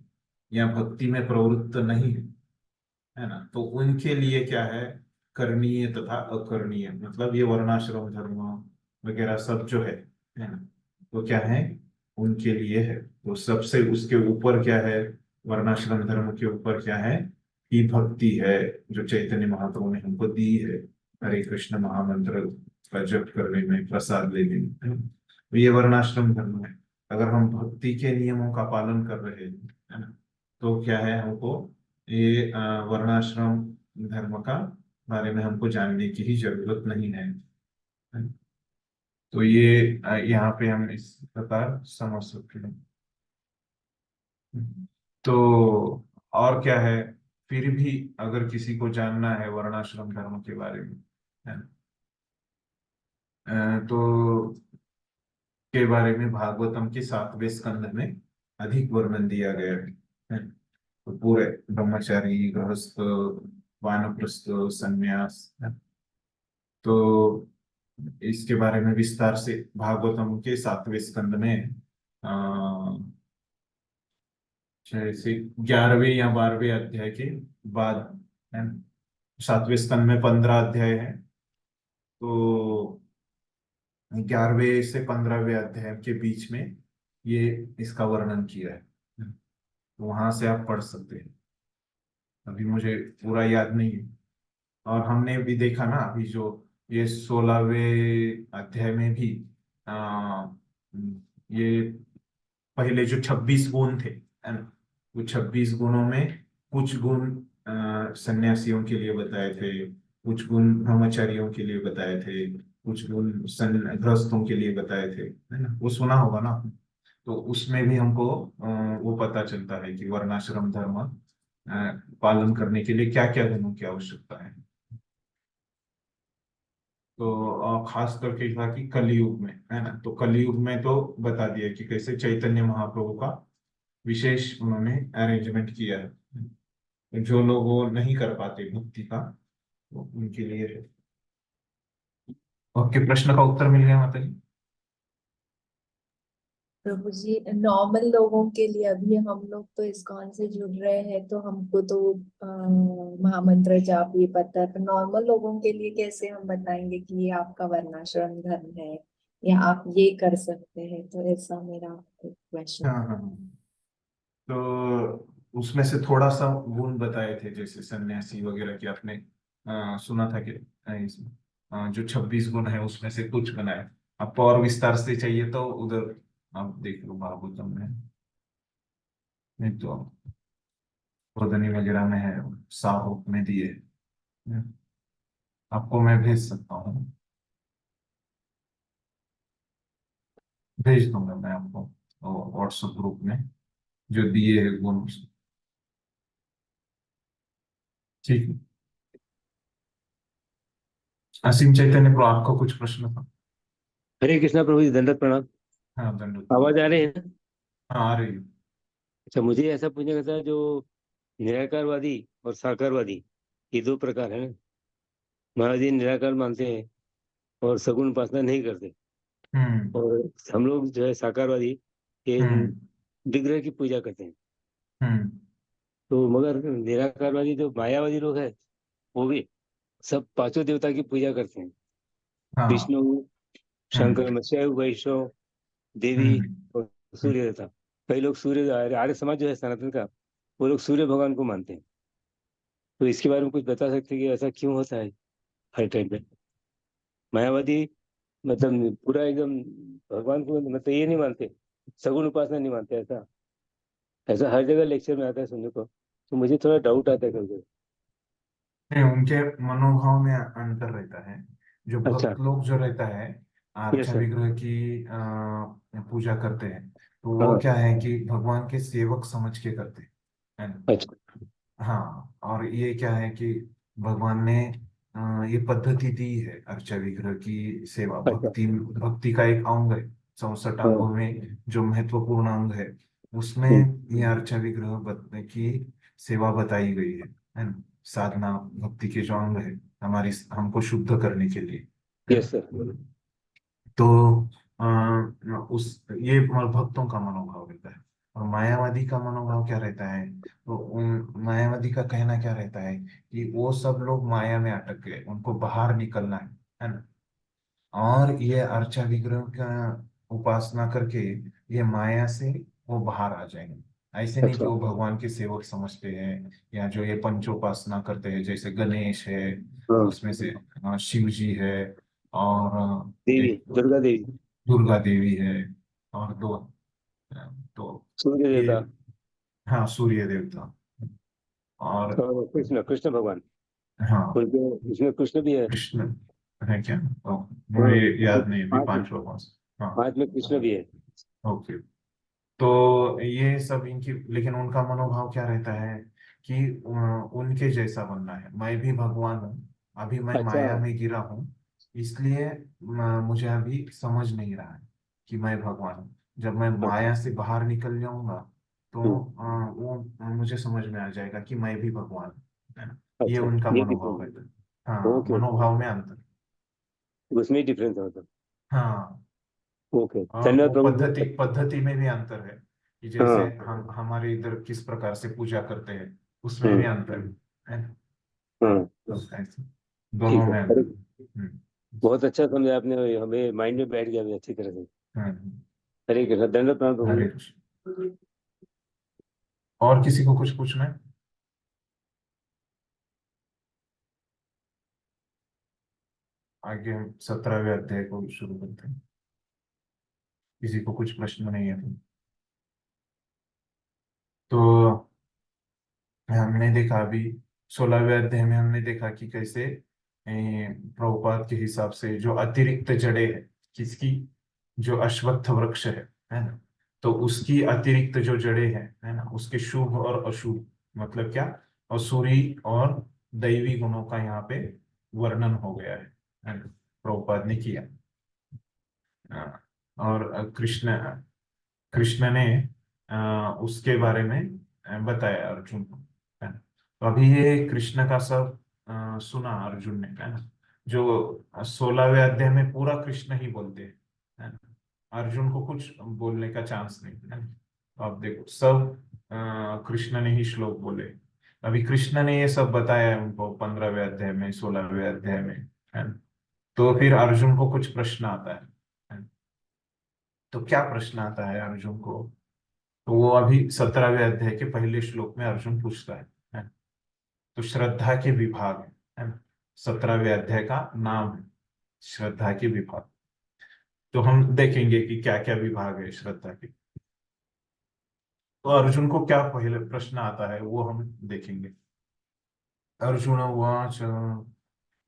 या भक्ति में प्रवृत्त नहीं है ना, तो उनके लिए क्या है, करणीय तथा अकरणीय, मतलब ये वर्णाश्रम धर्म वगैरह सब जो है ना, तो क्या है, उनके लिए है। तो सबसे उसके ऊपर क्या है, वर्णाश्रम धर्म के ऊपर क्या है, कि भक्ति है जो चैतन्य महाप्रभु ने हमको दी है, हरे कृष्ण महामंत्र का जप करने में, प्रसाद लेने में, है ना? तो ये वर्णाश्रम धर्म है। अगर हम भक्ति के नियमों का पालन कर रहे हैं, है ना, तो क्या है, हमको ये वर्णाश्रम धर्म का बारे में हमको जानने की ही जरूरत नहीं है। तो ये यहाँ पे हम इस प्रकार समझ सकते हैं। तो और क्या है, फिर भी अगर किसी को जानना है वर्णाश्रम धर्म के बारे में, है ना, तो के बारे में भागवतम के 7वें स्कंद में अधिक वर्णन दिया गया है। तो पूरे ब्रह्मचारी, गृहस्थ, वानप्रस्थ, संन्यास, है। तो इसके बारे में विस्तार से भागवतम के 7वें स्कंद में आ, जैसे 11वें या 12वें अध्याय के बाद, है, 7वें स्कंद में 15 अध्याय है, तो 11वें से 15वें अध्याय के बीच में ये इसका वर्णन किया है। तो वहां से आप पढ़ सकते हैं, अभी मुझे पूरा याद नहीं है। और हमने भी देखा ना अभी जो ये 16वें अध्याय में भी आ, ये पहले जो 26 गुण थे, है ना, वो 26 गुणों में कुछ गुण सन्यासियों के लिए बताए थे, कुछ गुण ब्रह्मचारियों के लिए बताए थे, कुछ गुण गृहस्थों के लिए बताए थे, है ना, वो सुना होगा ना। तो उसमें भी हमको वो पता चलता है कि वर्णाश्रम धर्म पालन करने के लिए क्या क्या गुणों की आवश्यकता है। तो खास करके था कि कलयुग में, है ना, तो कलयुग में तो बता दिया कि कैसे चैतन्य महाप्रभु का विशेष उन्होंने अरेंजमेंट किया है। जो लोग वो नहीं कर पाते भक्ति का, तो उनके लिए है। आपके प्रश्न का उत्तर मिल गया माता जी? प्रभु जी, नॉर्मल लोगों के लिए अभी हम लोग तो इस्कॉन से जुड़ रहे हैं, तो हमको तो महामंत्र जाप ये पता है, पर नॉर्मल लोगों के लिए कैसे हम बताएंगे कि ये आपका वर्णाश्रम धर्म है या आप ये कर सकते हैं, तो ऐसा मेरा क्वेश्चन। हाँ हाँ हाँ। तो उसमें से थोड़ा सा गुण बताए थे, जैसे सन्यासी वगैरह की आपने सुना था कि इसमें जो 26 गुण है उसमें से कुछ बनाए। आपको और विस्तार से चाहिए तो उधर आप देख लो भागवतम में, नहीं तो रोदनी वगैरह में है, साहोक में दिए हैं। आपको मैं भेज सकता हूँ, भेज दूंगा मैं आपको व्हाट्सएप ग्रुप में जो दिए है गुण। ठीक है। असीम चैतन्य प्रो, आपको कुछ प्रश्न था? हरे कृष्णा प्रभु जी, दंडवत प्रणाम। हाँ दंडोत। आवाज आ रही है ना? हाँ आ रही है। अच्छा, मुझे ऐसा पूछने का था, जो निराकारवादी और साकारवादी, ये दो प्रकार है ना। महाराज जी निराकार मानते हैं और सगुण उपासना नहीं करते, हम्म। और हम लोग जो है साकारवादी, ये हम्म। विग्रह की पूजा करते हैं। हम्म। तो मगर निराकारवादी जो मायावादी लोग हैं, वो भी सब पांचों देवता की पूजा करते हैं। हाँ। विष्णु, हम्म। शंकर, मत्स्य, वैष्णव, देवी हम्म। और सूर्य देवता। कई लोग सूर्य, आर्य आर्य समाज जो है सनातन का, वो लोग सूर्य भगवान को मानते हैं। तो इसके बारे में कुछ बता सकते हैं कि ऐसा क्यों होता है हर टाइम पे? मायावादी मतलब पूरा एकदम भगवान को मतलब ये नहीं मानते, सगुण उपासना नहीं मानते, ऐसा ऐसा हर जगह लेक्चर में आता है सुनने को। तो मुझे थोड़ा डाउट आता है कभी। नहीं, उनके मनोभाव में अंतर रहता है। जो अच्छा। भक्त लोग जो रहता है, यस अर्चा सर। विग्रह की पूजा करते हैं, तो वो हाँ। क्या है कि भगवान के सेवक समझ के करते हैं, है ना? अच्छा। हाँ, और ये क्या है कि भगवान ने ये पद्धति दी है अर्चा विग्रह की सेवा। अच्छा। भक्ति भक्ति का एक अंग है, 64 हाँ। अंगों में जो महत्वपूर्ण अंग है, उसमें हम्म। ये अर्चा विग्रह की सेवा बताई गई है ना? साधना भक्ति के जो अंग है, हमारी हमको शुद्ध करने के लिए, है यस ना? सर। तो उस ये भक्तों का मनोभाव रहता है। और मायावादी का मनोभाव क्या रहता है? तो उन मायावादी का कहना क्या रहता है कि वो सब लोग माया में अटक गए, उनको बाहर निकलना है ना? और ये अर्चा विग्रह का उपासना करके ये माया से वो बाहर आ जाएंगे। ऐसे नहीं कि अच्छा। वो भगवान के सेवक समझते हैं, या जो ये पंचोपासना करते हैं, जैसे गणेश है, हाँ। उसमें से शिव जी है, और देवी, एक दुर्गा देवी, दुर्गा देवी है, और दो तो सूर्य ये, देवता, हाँ सूर्य देवता, और और कृष्ण, कृष्ण भगवान। हाँ उनके इसमें कृष्ण भी है। कृष्ण है क्या? मुझे हाँ। याद नहीं अभी, पांच, 5 लोगों से। हाँ। पांच में कृष्ण भी है। ओके। तो ये सब इनकी, लेकिन उनका मनोभाव क्या रहता है कि उनके जैसा बनना है। मैं भी भगवान हूँ, अभी मैं अच्छा। माया में गिरा हूँ, इसलिए मुझे अभी समझ नहीं रहा है कि मैं भगवान हूँ। जब मैं अच्छा। माया से बाहर निकल जाऊंगा तो हम्म। वो मुझे समझ में आ जाएगा कि मैं भी भगवान हूँ, है ना? ये अच्छा, उनका ये मनोभाव डिफरेंस। है। हाँ, ओके ओके। मनोभाव में अंतर। उसमें ही डिफरेंस है मतलब। हाँ, ओके, और धन्यवाद वो प्रभु पद्धति जी। पद्धति में भी अंतर है, कि जैसे हाँ। हम हमारे इधर किस प्रकार से पूजा करते हैं, उसमें भी हम्म। अंतर है ना? हाँ। तो ऐसे दोनों ठीक है। में अरे, अंतर। हम्म। बहुत अच्छा समझा आपने, हमें माइंड में बैठ गया अभी अच्छी तरह से। हम्म। हरे कृष्ण, दंडवत प्रणाम प्रभु हरे जी। कृष्ण। और किसी को कुछ पूछना है? आगे हम 17वें अध्याय को शुरू करते हैं। किसी को कुछ प्रश्न नहीं है तो हमने देखा अभी 16वें अध्याय में हमने देखा कि कैसे प्रभुपाद के हिसाब से जो अतिरिक्त जड़ें है, किसकी, जो अश्वत्थ वृक्ष है ना? तो उसकी अतिरिक्त जो जड़ें हैं, है ना, उसके शुभ और अशुभ, मतलब क्या, असुरी और दैवी गुणों का यहाँ पे वर्णन हो गया है ना? प्रभुपाद ने किया। हाँ, और कृष्ण कृष्ण ने उसके बारे में बताया अर्जुन को, है ना? तो अभी ये कृष्ण का सब सुना अर्जुन ने, है ना? जो 16वें अध्याय में पूरा कृष्ण ही बोलते हैं, है ना? अर्जुन को कुछ बोलने का चांस नहीं है ना? तो आप देखो सब कृष्ण ने ही श्लोक बोले। अभी कृष्ण ने ये सब बताया है उनको 15वें अध्याय में, 16वें अध्याय में, है ना? तो फिर अर्जुन को कुछ प्रश्न आता है ना? तो क्या प्रश्न आता है अर्जुन को? तो वो अभी 17वें अध्याय के पहले श्लोक में अर्जुन पूछता है। तो श्रद्धा के विभाग है ना। 17वें अध्याय का नाम है श्रद्धा के विभाग। तो हम देखेंगे कि क्या क्या विभाग है श्रद्धा के। तो अर्जुन को क्या पहले प्रश्न आता है वो हम देखेंगे। अर्जुन उवाच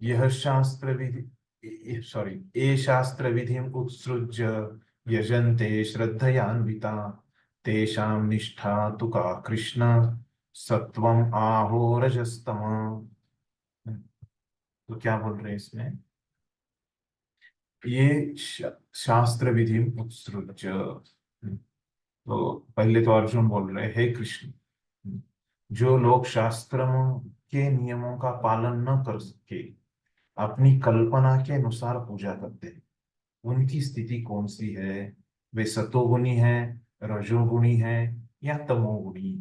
यह शास्त्र विधि सॉरी ये शास्त्र विधि उत्सृज्य यजन्ते श्रद्धयान्विता तेषां निष्ठा तु का कृष्ण सत्वम आहो रजस्तम। तो क्या बोल रहे हैं इसमें, ये शास्त्र विधि उत्सृज्य। तो पहले तो अर्जुन बोल रहे हे कृष्ण, जो लोग शास्त्रों के नियमों का पालन न कर सके अपनी कल्पना के अनुसार पूजा करते हैं, उनकी स्थिति कौन सी है। वे सतोगुणी है, रजोगुणी है या तमोगुणी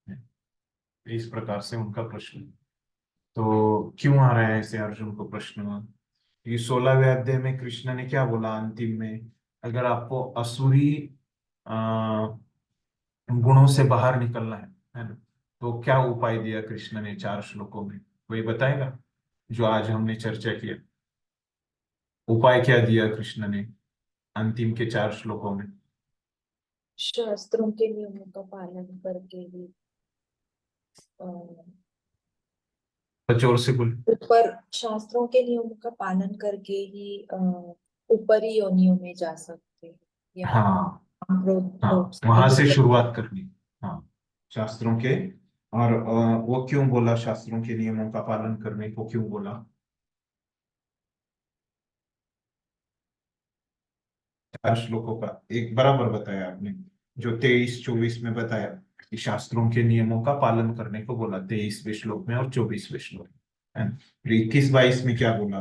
है। इस प्रकार से उनका प्रश्न। तो क्यों आ रहा है ऐसे अर्जुन को प्रश्न। ये 16वें अध्याय में कृष्ण ने क्या बोला अंतिम में, अगर आपको असुरी गुणों से बाहर निकलना है ना, तो क्या उपाय दिया कृष्ण ने 4 श्लोकों में, कोई बताएगा। जो आज हमने चर्चा किया, उपाय क्या दिया कृष्ण ने अंतिम के 4 श्लोकों में। शास्त्रों के नियमों का पालन करके ही अ, जोर से बोल। ऊपर, शास्त्रों के नियमों का पालन करके ही ऊपरी योनियों में जा सकते हैं, या हाँ क्रोध लोभ हाँ, से वहां से दूर शुरुआत करनी। हाँ, शास्त्रों के। और वो क्यों बोला शास्त्रों के नियमों का पालन करने को क्यों बोला। 4 श्लोकों का एक बराबर बताया आपने। जो 23-24 में बताया कि शास्त्रों के नियमों का पालन करने को बोला 23वें श्लोक में और 24वें श्लोक में, है ना। फिर 21-22 में क्या बोला।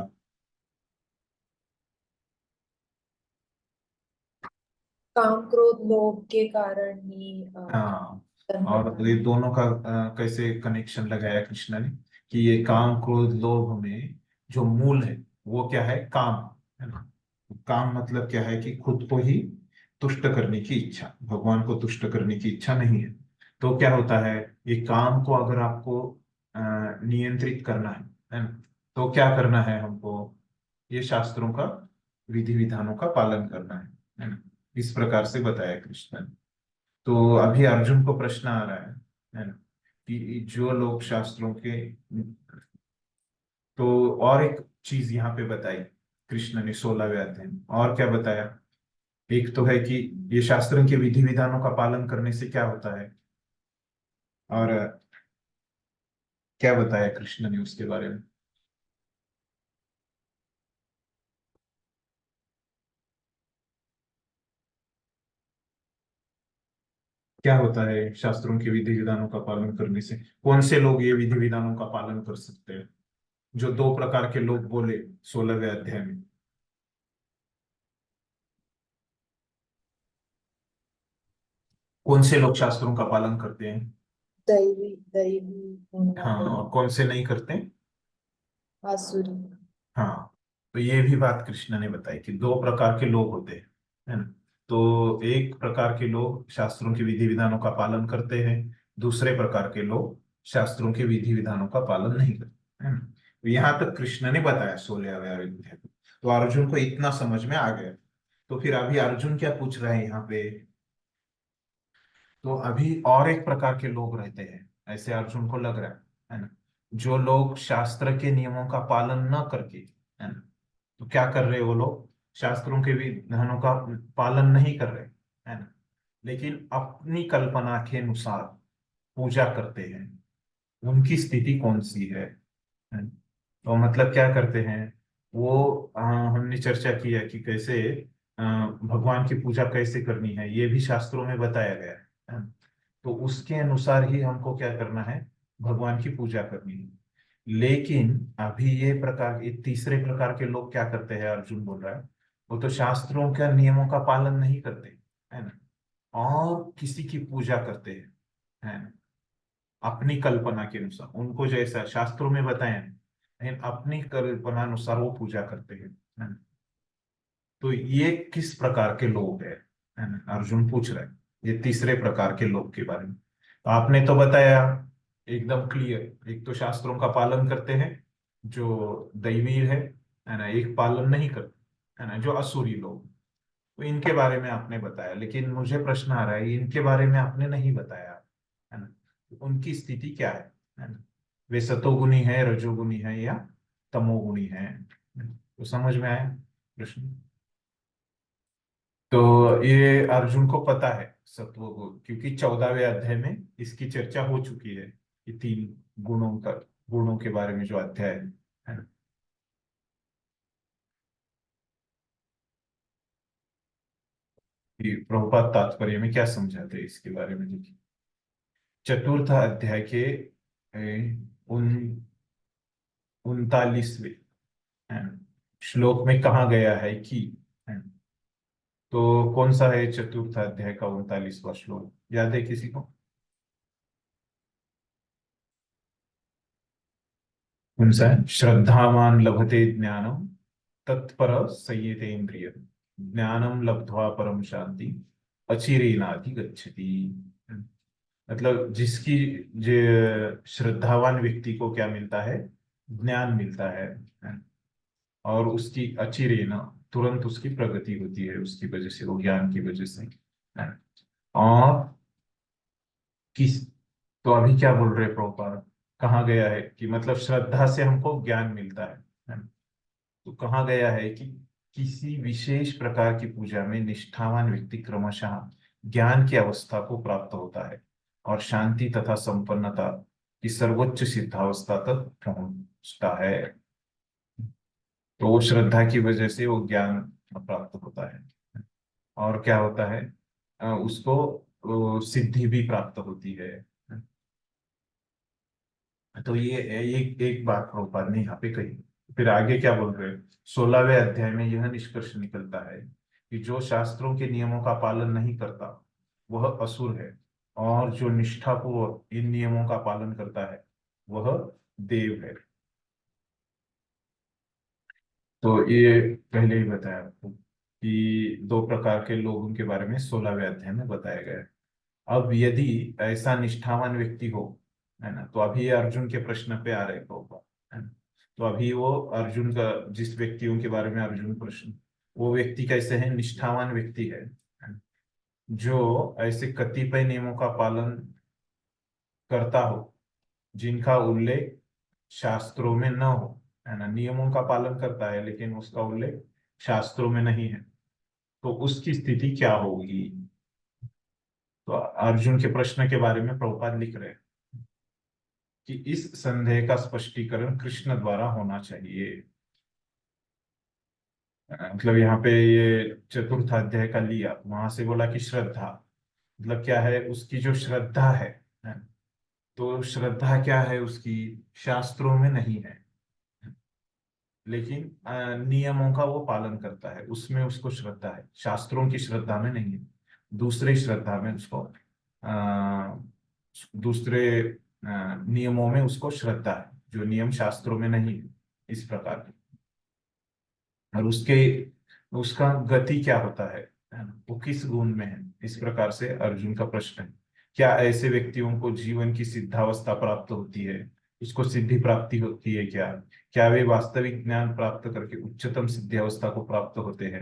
काम क्रोध लोभ के कारण ही हाँ, कर्म और ये बंधन। दोनों का कैसे कनेक्शन लगाया कृष्ण ने कि ये काम क्रोध लोभ में जो मूल है वो क्या है, काम है ना। काम मतलब क्या है कि खुद को ही तुष्ट करने की इच्छा, भगवान को तुष्ट करने की इच्छा नहीं है। तो क्या होता है, ये काम को अगर आपको नियंत्रित करना है ना, तो क्या करना है हमको, ये शास्त्रों का विधि विधानों का पालन करना है ना। इस प्रकार से बताया कृष्ण ने। तो अभी अर्जुन को प्रश्न आ रहा है ना, कि जो लोग शास्त्रों के। तो और एक चीज यहाँ पे बताई कृष्ण ने 16वें अध्याय में, और क्या बताया। एक तो है कि ये शास्त्रों के विधि विधानों का पालन करने से क्या होता है, और क्या बताया कृष्ण ने उसके बारे में। क्या होता है शास्त्रों के विधि विधानों का पालन करने से, कौन से लोग ये विधि विधानों का पालन कर सकते हैं। जो 2 प्रकार के लोग बोले 16वें अध्याय में, कौन से लोग शास्त्रों का पालन करते हैं। दैवी दैवी गुण हाँ, वाले, और कौन से नहीं करते। आसुरी। हाँ, तो ये भी बात कृष्ण ने बताई कि 2 प्रकार के लोग होते हैं, है ना। तो एक प्रकार के लोग शास्त्रों के विधि विधानों का पालन करते हैं, दूसरे प्रकार के लोग शास्त्रों के विधि विधानों का पालन नहीं करते, है ना। तो यहाँ तक कृष्ण ने बताया 16वें अध्याय में। तो अर्जुन को इतना समझ में आ गया। तो फिर अभी अर्जुन क्या पूछ रहा है यहाँ पे, तो अभी और एक प्रकार के लोग रहते हैं, ऐसे अर्जुन को लग रहा है ना। जो लोग शास्त्र के नियमों का पालन न करके, है ना, तो क्या कर रहे हैं वो लोग, शास्त्रों के विधानों का पालन नहीं कर रहे, है ना, लेकिन अपनी कल्पना के अनुसार पूजा करते हैं, उनकी स्थिति कौन सी है। तो मतलब क्या करते हैं वो, हमने चर्चा की है कि कैसे भगवान की पूजा कैसे करनी है, ये भी शास्त्रों में बताया गया है। तो उसके अनुसार ही हमको क्या करना है, भगवान की पूजा करनी है। लेकिन अभी ये तीसरे प्रकार के लोग क्या करते हैं, अर्जुन बोल रहा है, वो तो शास्त्रों के नियमों का पालन नहीं करते, है ना, और किसी की पूजा करते हैं, है ना, अपनी कल्पना के अनुसार, उनको जैसा शास्त्रों में बताया है, लेकिन अपनी कल्पना अनुसार वो पूजा करते हैं, है ना। तो ये किस प्रकार के लोग हैं, है ना, अर्जुन पूछ रहे हैं। ये तीसरे प्रकार के लोग के बारे में। तो आपने तो बताया एकदम क्लियर, एक तो शास्त्रों का पालन करते हैं जो दैवीय है ना, एक पालन नहीं करते है ना जो असुरी लोग। तो इनके बारे में आपने बताया, लेकिन मुझे प्रश्न आ रहा है इनके बारे में आपने नहीं बताया है ना, तो उनकी स्थिति क्या है ना, वे सतोगुणी है, रजोगुणी है या तमोगुणी है? तो समझ में आया प्रश्न? तो ये अर्जुन को पता है सत्व को, क्योंकि 14वें अध्याय में इसकी चर्चा हो चुकी है कि तीन गुणों के बारे में जो अध्याय है ना। कि प्रभुपाद तात्पर्य में क्या समझाते हैं इसके बारे में देखिए। चतुर्थ अध्याय के उन 39वें है ना, श्लोक में कहा गया है कि है ना, तो कौन सा है चतुर्थ अध्याय का 39वां श्लोक, याद है किसी को? कौन सा है? श्रद्धावान लभते ज्ञानम तत्पर संयते इंद्रिय, ज्ञानम लब्ध्वा परम शांति अचिरेनाधि गच्छति। मतलब जिसकी जो श्रद्धावान व्यक्ति को क्या मिलता है? ज्ञान मिलता है। और उसकी अचिरेना, तुरंत उसकी प्रगति होती है उसकी वजह से, वो ज्ञान की वजह से है। और किस, तो अभी क्या बोल रहे प्रभुपाद, कहा गया है कि मतलब श्रद्धा से हमको ज्ञान मिलता है। तो कहा गया है कि किसी विशेष प्रकार की पूजा में निष्ठावान व्यक्ति क्रमशः ज्ञान की अवस्था को प्राप्त होता है और शांति तथा संपन्नता की सर्वोच्च सिद्धावस्था तक पहुंचता है। तो वो श्रद्धा की वजह से वो ज्ञान प्राप्त होता है। और क्या होता है? उसको सिद्धि भी प्राप्त होती है। तो ये एक बात प्रभुपाद ने यहाँ पे कही। फिर आगे क्या बोल रहे हैं? 16वें अध्याय में यह निष्कर्ष निकलता है कि जो शास्त्रों के नियमों का पालन नहीं करता वह असुर है, और जो निष्ठापूर्वक इन नियमों का पालन करता है वह देव है। तो ये पहले ही बताया आपको कि दो प्रकार के लोगों के बारे में 16वें अध्याय में बताया गया है। अब यदि ऐसा निष्ठावान व्यक्ति हो, है ना, तो अभी ये अर्जुन के प्रश्न पे आ रहे होगा, है ना। तो अभी वो अर्जुन का, जिस व्यक्तियों के बारे में अर्जुन प्रश्न, वो व्यक्ति कैसे है? निष्ठावान व्यक्ति है ना, जो ऐसे कतिपय नियमों का पालन करता हो जिनका उल्लेख शास्त्रों में न हो, है ना, नियमों का पालन करता है लेकिन उसका उल्लेख शास्त्रों में नहीं है, तो उसकी स्थिति क्या होगी? तो अर्जुन के प्रश्न के बारे में प्रभुपाद लिख रहे हैं कि इस संदेह का स्पष्टीकरण कृष्ण द्वारा होना चाहिए। मतलब यहाँ पे ये चतुर्थ अध्याय का लिया, वहां से बोला कि श्रद्धा मतलब क्या है? उसकी जो श्रद्धा है, तो श्रद्धा क्या है उसकी? शास्त्रों में नहीं है, लेकिन नियमों का वो पालन करता है, उसमें उसको श्रद्धा है। शास्त्रों की श्रद्धा में नहीं है, दूसरे श्रद्धा में उसको, दूसरे नियमों में उसको श्रद्धा है, जो नियम शास्त्रों में नहीं है, इस प्रकार की। और उसके, उसका गति क्या होता है ना, वो किस गुण में है? इस प्रकार से अर्जुन का प्रश्न है। क्या ऐसे व्यक्तियों को जीवन की सिद्धावस्था प्राप्त होती है? उसको सिद्धि प्राप्ति होती है क्या? क्या वे वास्तविक ज्ञान प्राप्त करके उच्चतम सिद्धि अवस्था को प्राप्त होते हैं?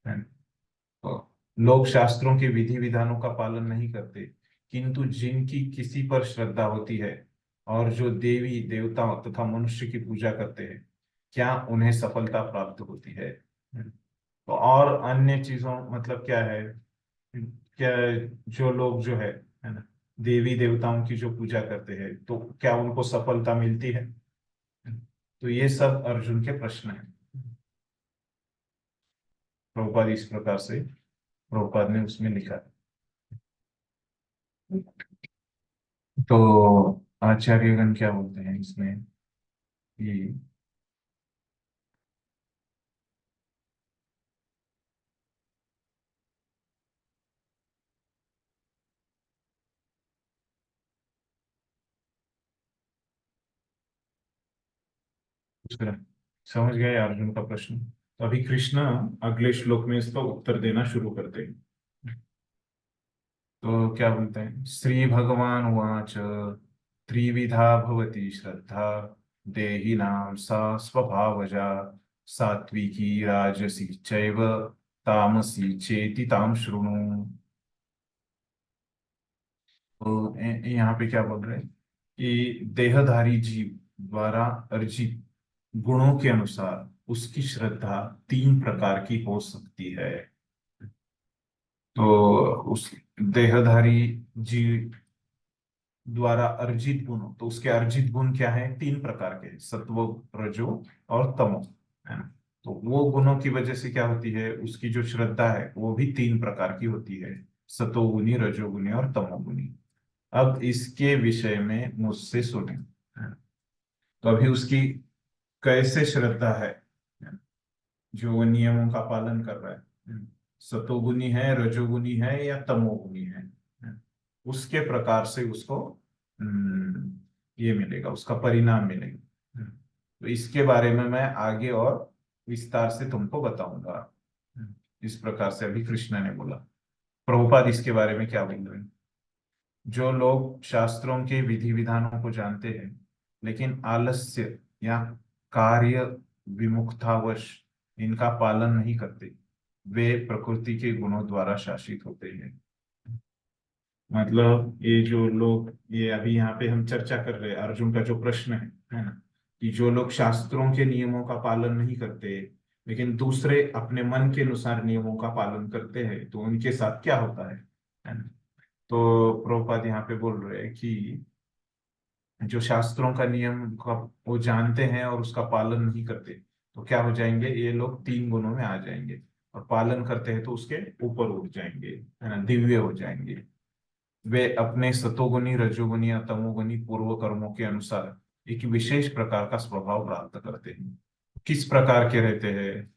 है ना? तो लोग शास्त्रों के विधि विधानों का पालन नहीं करते, किंतु जिनकी किसी पर श्रद्धा होती है और जो देवी देवताओं तथा मनुष्य की पूजा करते हैं, क्या उन्हें सफलता प्राप्त होती है? तो और अन्य चीजों मतलब क्या है? क्या जो लोग जो है ना, देवी देवताओं की जो पूजा करते हैं, तो क्या उनको सफलता मिलती है? तो ये सब अर्जुन के प्रश्न है। प्रभुपाद इस प्रकार से, प्रभुपाद ने उसमें लिखा है। तो आचार्यगण क्या बोलते हैं इसमें कि दूसरा, समझ गए अर्जुन का प्रश्न? तो अभी कृष्ण अगले श्लोक में इसका उत्तर देना शुरू करते हैं। तो क्या बोलते हैं, श्री भगवान उवाच त्रिविधा भवति श्रद्धा देहिनां सा स्वभावजा सात्विकी राजसी चैव तामसी चेति ताम शृणु। तो यहाँ पे क्या बोल रहे हैं कि देहधारी जीव द्वारा अर्जित गुणों के अनुसार उसकी श्रद्धा तीन प्रकार की हो सकती है। तो उस देहधारी जीव द्वारा अर्जित गुणों, तो उसके अर्जित गुण क्या है, तीन प्रकार के, सत्व, रजो और तमो, है ना। तो वो गुणों की वजह से क्या होती है, उसकी जो श्रद्धा है वो भी तीन प्रकार की होती है, सतोगुनी, रजोगुनी और तमोगुनी। अब इसके विषय में मुझसे सुने, है ना। तो अभी उसकी कैसे श्रद्धा है, जो वो नियमों का पालन कर रहा है, सतोगुनी है, रजोगुनी है या तमोगुनी है, उसके प्रकार से उसको ये मिलेगा, उसका परिणाम मिलेगा। तो इसके बारे में मैं आगे और विस्तार से तुमको बताऊंगा। इस प्रकार से अभी कृष्ण ने बोला। प्रभुपाद इसके बारे में क्या बोल रहे हैं, जो लोग शास्त्रों के विधि विधानों को जानते हैं लेकिन आलस्य या कार्य विमुखतावश इनका पालन नहीं करते, वे प्रकृति के गुणों द्वारा शासित होते हैं। मतलब ये जो लोग, ये अभी यहाँ पे हम चर्चा कर रहे हैं, अर्जुन का जो प्रश्न है ना, कि जो लोग शास्त्रों के नियमों का पालन नहीं करते लेकिन दूसरे अपने मन के अनुसार नियमों का पालन करते हैं, तो उनके साथ क्या होता है ना। तो प्रभुपाद यहाँ पे बोल रहे हैं कि जो शास्त्रों का नियम का वो जानते हैं और उसका पालन नहीं करते, तो क्या हो जाएंगे, ये लोग तीन गुणों में आ जाएंगे, और पालन करते हैं तो उसके ऊपर उठ जाएंगे, है ना, दिव्य हो जाएंगे। वे अपने सतोगुनी, रजोगुनी या तमोगुनी पूर्व कर्मों के अनुसार एक विशेष प्रकार का स्वभाव प्राप्त करते हैं। किस प्रकार के रहते हैं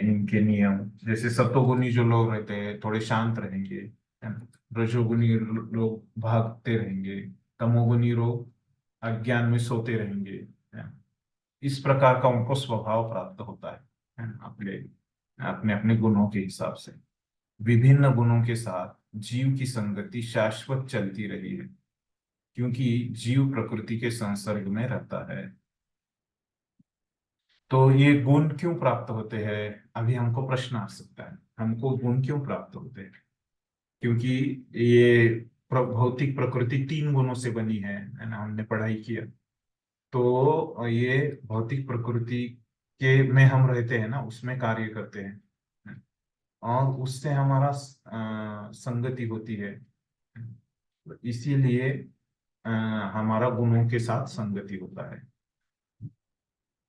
इनके नियम, जैसे सतोगुनी जो लोग रहते हैं थोड़े शांत रहेंगे, है ना। रजोगुनी लोग भागते रहेंगे, तमोगुनी लोग अज्ञान में सोते रहेंगे, है ना। इस प्रकार का उनको स्वभाव प्राप्त होता है ना, अपने अपने अपने गुणों के हिसाब से। विभिन्न गुणों के साथ जीव की संगति शाश्वत चलती रही है, क्योंकि जीव प्रकृति के संसर्ग में रहता है। तो ये गुण क्यों प्राप्त होते हैं, अभी हमको प्रश्न आ सकता है, हमको गुण क्यों प्राप्त होते हैं, क्योंकि ये भौतिक प्रकृति तीन गुणों से बनी है ना, हमने पढ़ाई किया। तो ये भौतिक प्रकृति के में हम रहते हैं ना, उसमें कार्य करते हैं और उससे हमारा संगति होती है, तो इसीलिए हमारा गुणों के साथ संगति होता है।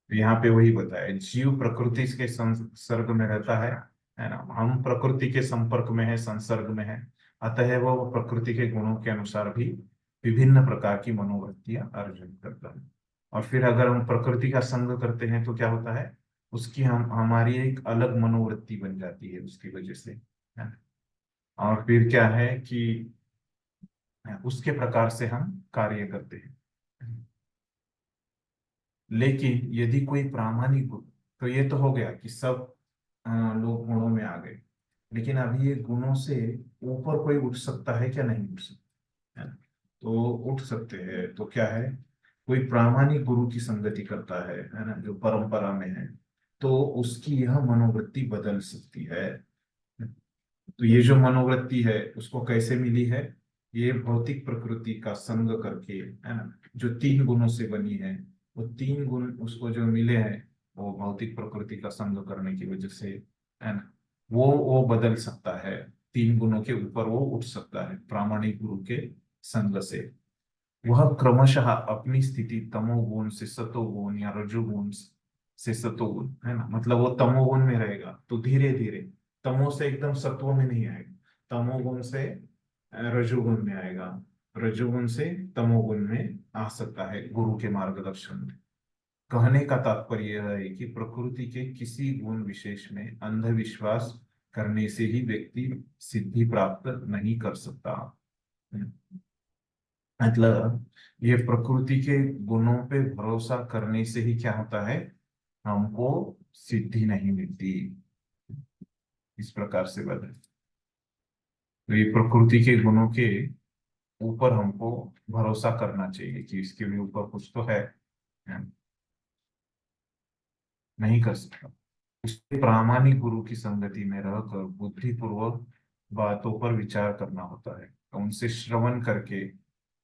यहाँ पे वही बताया, जीव प्रकृति के संसर्ग में रहता है ना, हम प्रकृति के संपर्क में है, संसर्ग में है, अतः वो प्रकृति के गुणों के अनुसार भी विभिन्न प्रकार की मनोवृत्तियां अर्जित करता है। और फिर अगर हम प्रकृति का संग करते हैं तो क्या होता है, उसकी हम हमारी एक अलग मनोवृत्ति बन जाती है उसकी वजह से, है ना। और फिर क्या है कि उसके प्रकार से हम कार्य करते हैं। लेकिन यदि कोई प्रामाणिक गुण, तो ये तो हो गया कि सब लोग गुणों में आ गए, लेकिन अभी ये गुणों से ऊपर कोई उठ सकता है क्या, नहीं उठ सकता, है ना। तो उठ सकते हैं, तो क्या है, कोई प्रामाणिक गुरु की संगति करता है ना, जो परंपरा में है, तो उसकी यह मनोवृत्ति बदल सकती है। तो ये जो मनोवृत्ति है उसको कैसे मिली है, ये भौतिक प्रकृति का संग करके, है ना, जो तीन गुणों से बनी है, वो तीन गुण उसको जो मिले हैं, वो भौतिक प्रकृति का संग करने की वजह से, है ना, वो बदल सकता है, तीन गुणों के ऊपर वो उठ सकता है प्रामाणिक गुरु के संग से। वह क्रमशः अपनी स्थिति तमोगुण से सतोगुण या रजोगुण से सतोगुण, है ना, मतलब वो तमोगुण में रहेगा तो धीरे धीरे तमो से एकदम सत्व में नहीं आएगा, तमोगुण से रजोगुण में आएगा, रजोगुण से तमोगुण में आ सकता है गुरु के मार्गदर्शन में। कहने का तात्पर्य यह है कि प्रकृति के किसी गुण विशेष में अंधविश्वास करने से ही व्यक्ति सिद्धि प्राप्त नहीं कर सकता। मतलब ये प्रकृति के गुणों पे भरोसा करने से ही क्या होता है, हमको सिद्धि नहीं मिलती। इस प्रकार से बदल, तो ये प्रकृति के गुणों के ऊपर हमको भरोसा करना चाहिए कि इसके भी ऊपर कुछ तो है, नहीं कर सकता। उसके प्रामाणिक गुरु की संगति में रहकर बुद्धिपूर्वक बातों पर विचार करना होता है, तो उनसे श्रवण करके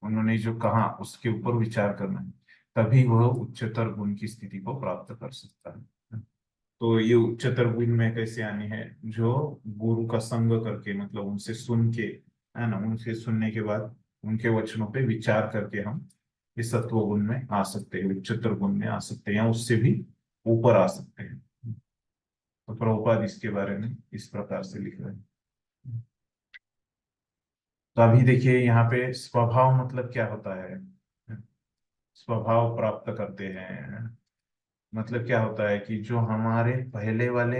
उन्होंने जो कहा उसके ऊपर विचार करना है, तभी वह उच्चतर गुण की स्थिति को प्राप्त कर सकता है। तो ये उच्चतर गुण में कैसे आने हैं, जो गुरु का संग करके, मतलब उनसे सुन के, है ना, उनसे सुनने के बाद उनके वचनों पे विचार करके हम इस सत्व गुण में आ सकते हैं, उच्चतर गुण में आ सकते हैं, या उससे भी ऊपर आ सकते हैं। तो प्रभुपाद इसके बारे में इस प्रकार से लिख रहे हैं। तो अभी देखिए यहाँ पे स्वभाव मतलब क्या होता है, स्वभाव प्राप्त करते हैं, मतलब क्या होता है कि जो हमारे पहले वाले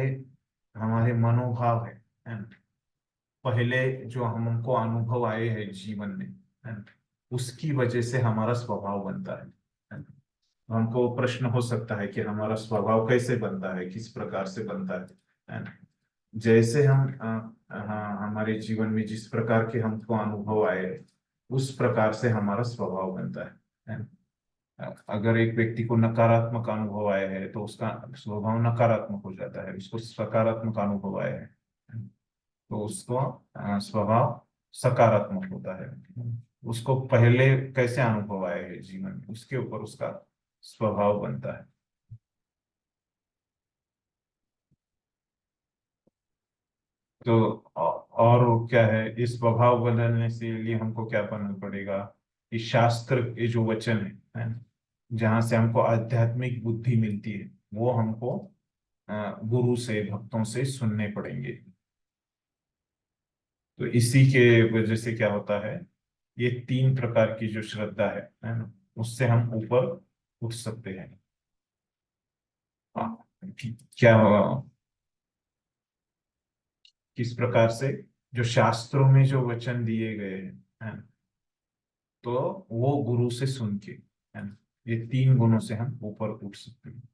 हमारे मनोभाव है ना, पहले जो हमको अनुभव आए हैं जीवन में, है ना, उसकी वजह से हमारा स्वभाव बनता है ना। हमको प्रश्न हो सकता है कि हमारा स्वभाव कैसे बनता है, किस प्रकार से बनता है ना। जैसे हम हाँ, हमारे जीवन में जिस प्रकार के हमको अनुभव आए, उस प्रकार से हमारा स्वभाव बनता है ना। अगर एक व्यक्ति को नकारात्मक अनुभव आया है तो उसका स्वभाव नकारात्मक हो जाता है, उसको सकारात्मक अनुभव आया है तो उसको स्वभाव सकारात्मक होता है। उसको पहले कैसे अनुभव आए है जीवन में, उसके ऊपर उसका स्वभाव बनता है। तो और क्या है, इस स्वभाव बदलने से लिए हमको क्या करना पड़ेगा, कि शास्त्र के जो वचन है ना, जहाँ से हमको आध्यात्मिक बुद्धि मिलती है, वो हमको गुरु से, भक्तों से सुनने पड़ेंगे। तो इसी के वजह से क्या होता है, ये तीन प्रकार की जो श्रद्धा है ना, उससे हम ऊपर उठ सकते हैं। हाँ, क्या किस प्रकार से, जो शास्त्रों में जो वचन दिए गए हैं, है ना, तो वो गुरु से सुन के, है ना, ये तीन गुणों से हम ऊपर उठ सकते हैं।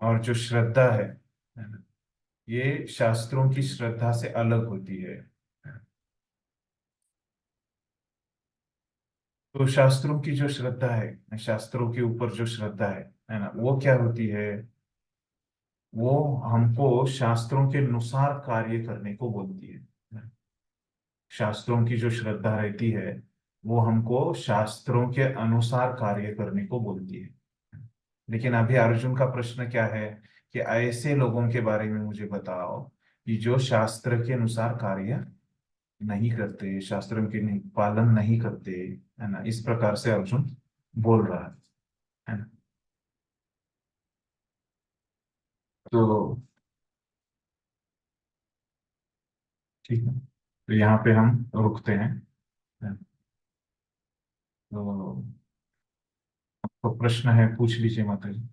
और जो श्रद्धा है ना, ये शास्त्रों की श्रद्धा से अलग होती है। तो शास्त्रों की जो श्रद्धा है, शास्त्रों के ऊपर जो श्रद्धा है ना, वो क्या होती है, वो हमको शास्त्रों के अनुसार कार्य करने को बोलती है। शास्त्रों की जो श्रद्धा रहती है, वो हमको शास्त्रों के अनुसार कार्य करने को बोलती है। लेकिन अभी अर्जुन का प्रश्न क्या है, कि ऐसे लोगों के बारे में मुझे बताओ कि जो शास्त्र के अनुसार कार्य नहीं करते, शास्त्रों के पालन नहीं करते, है ना, इस प्रकार से अर्जुन बोल रहा है ना। तो ठीक है, तो यहाँ पे हम रुकते हैं, है ना? तो आपको प्रश्न है पूछ लीजिए माता जी।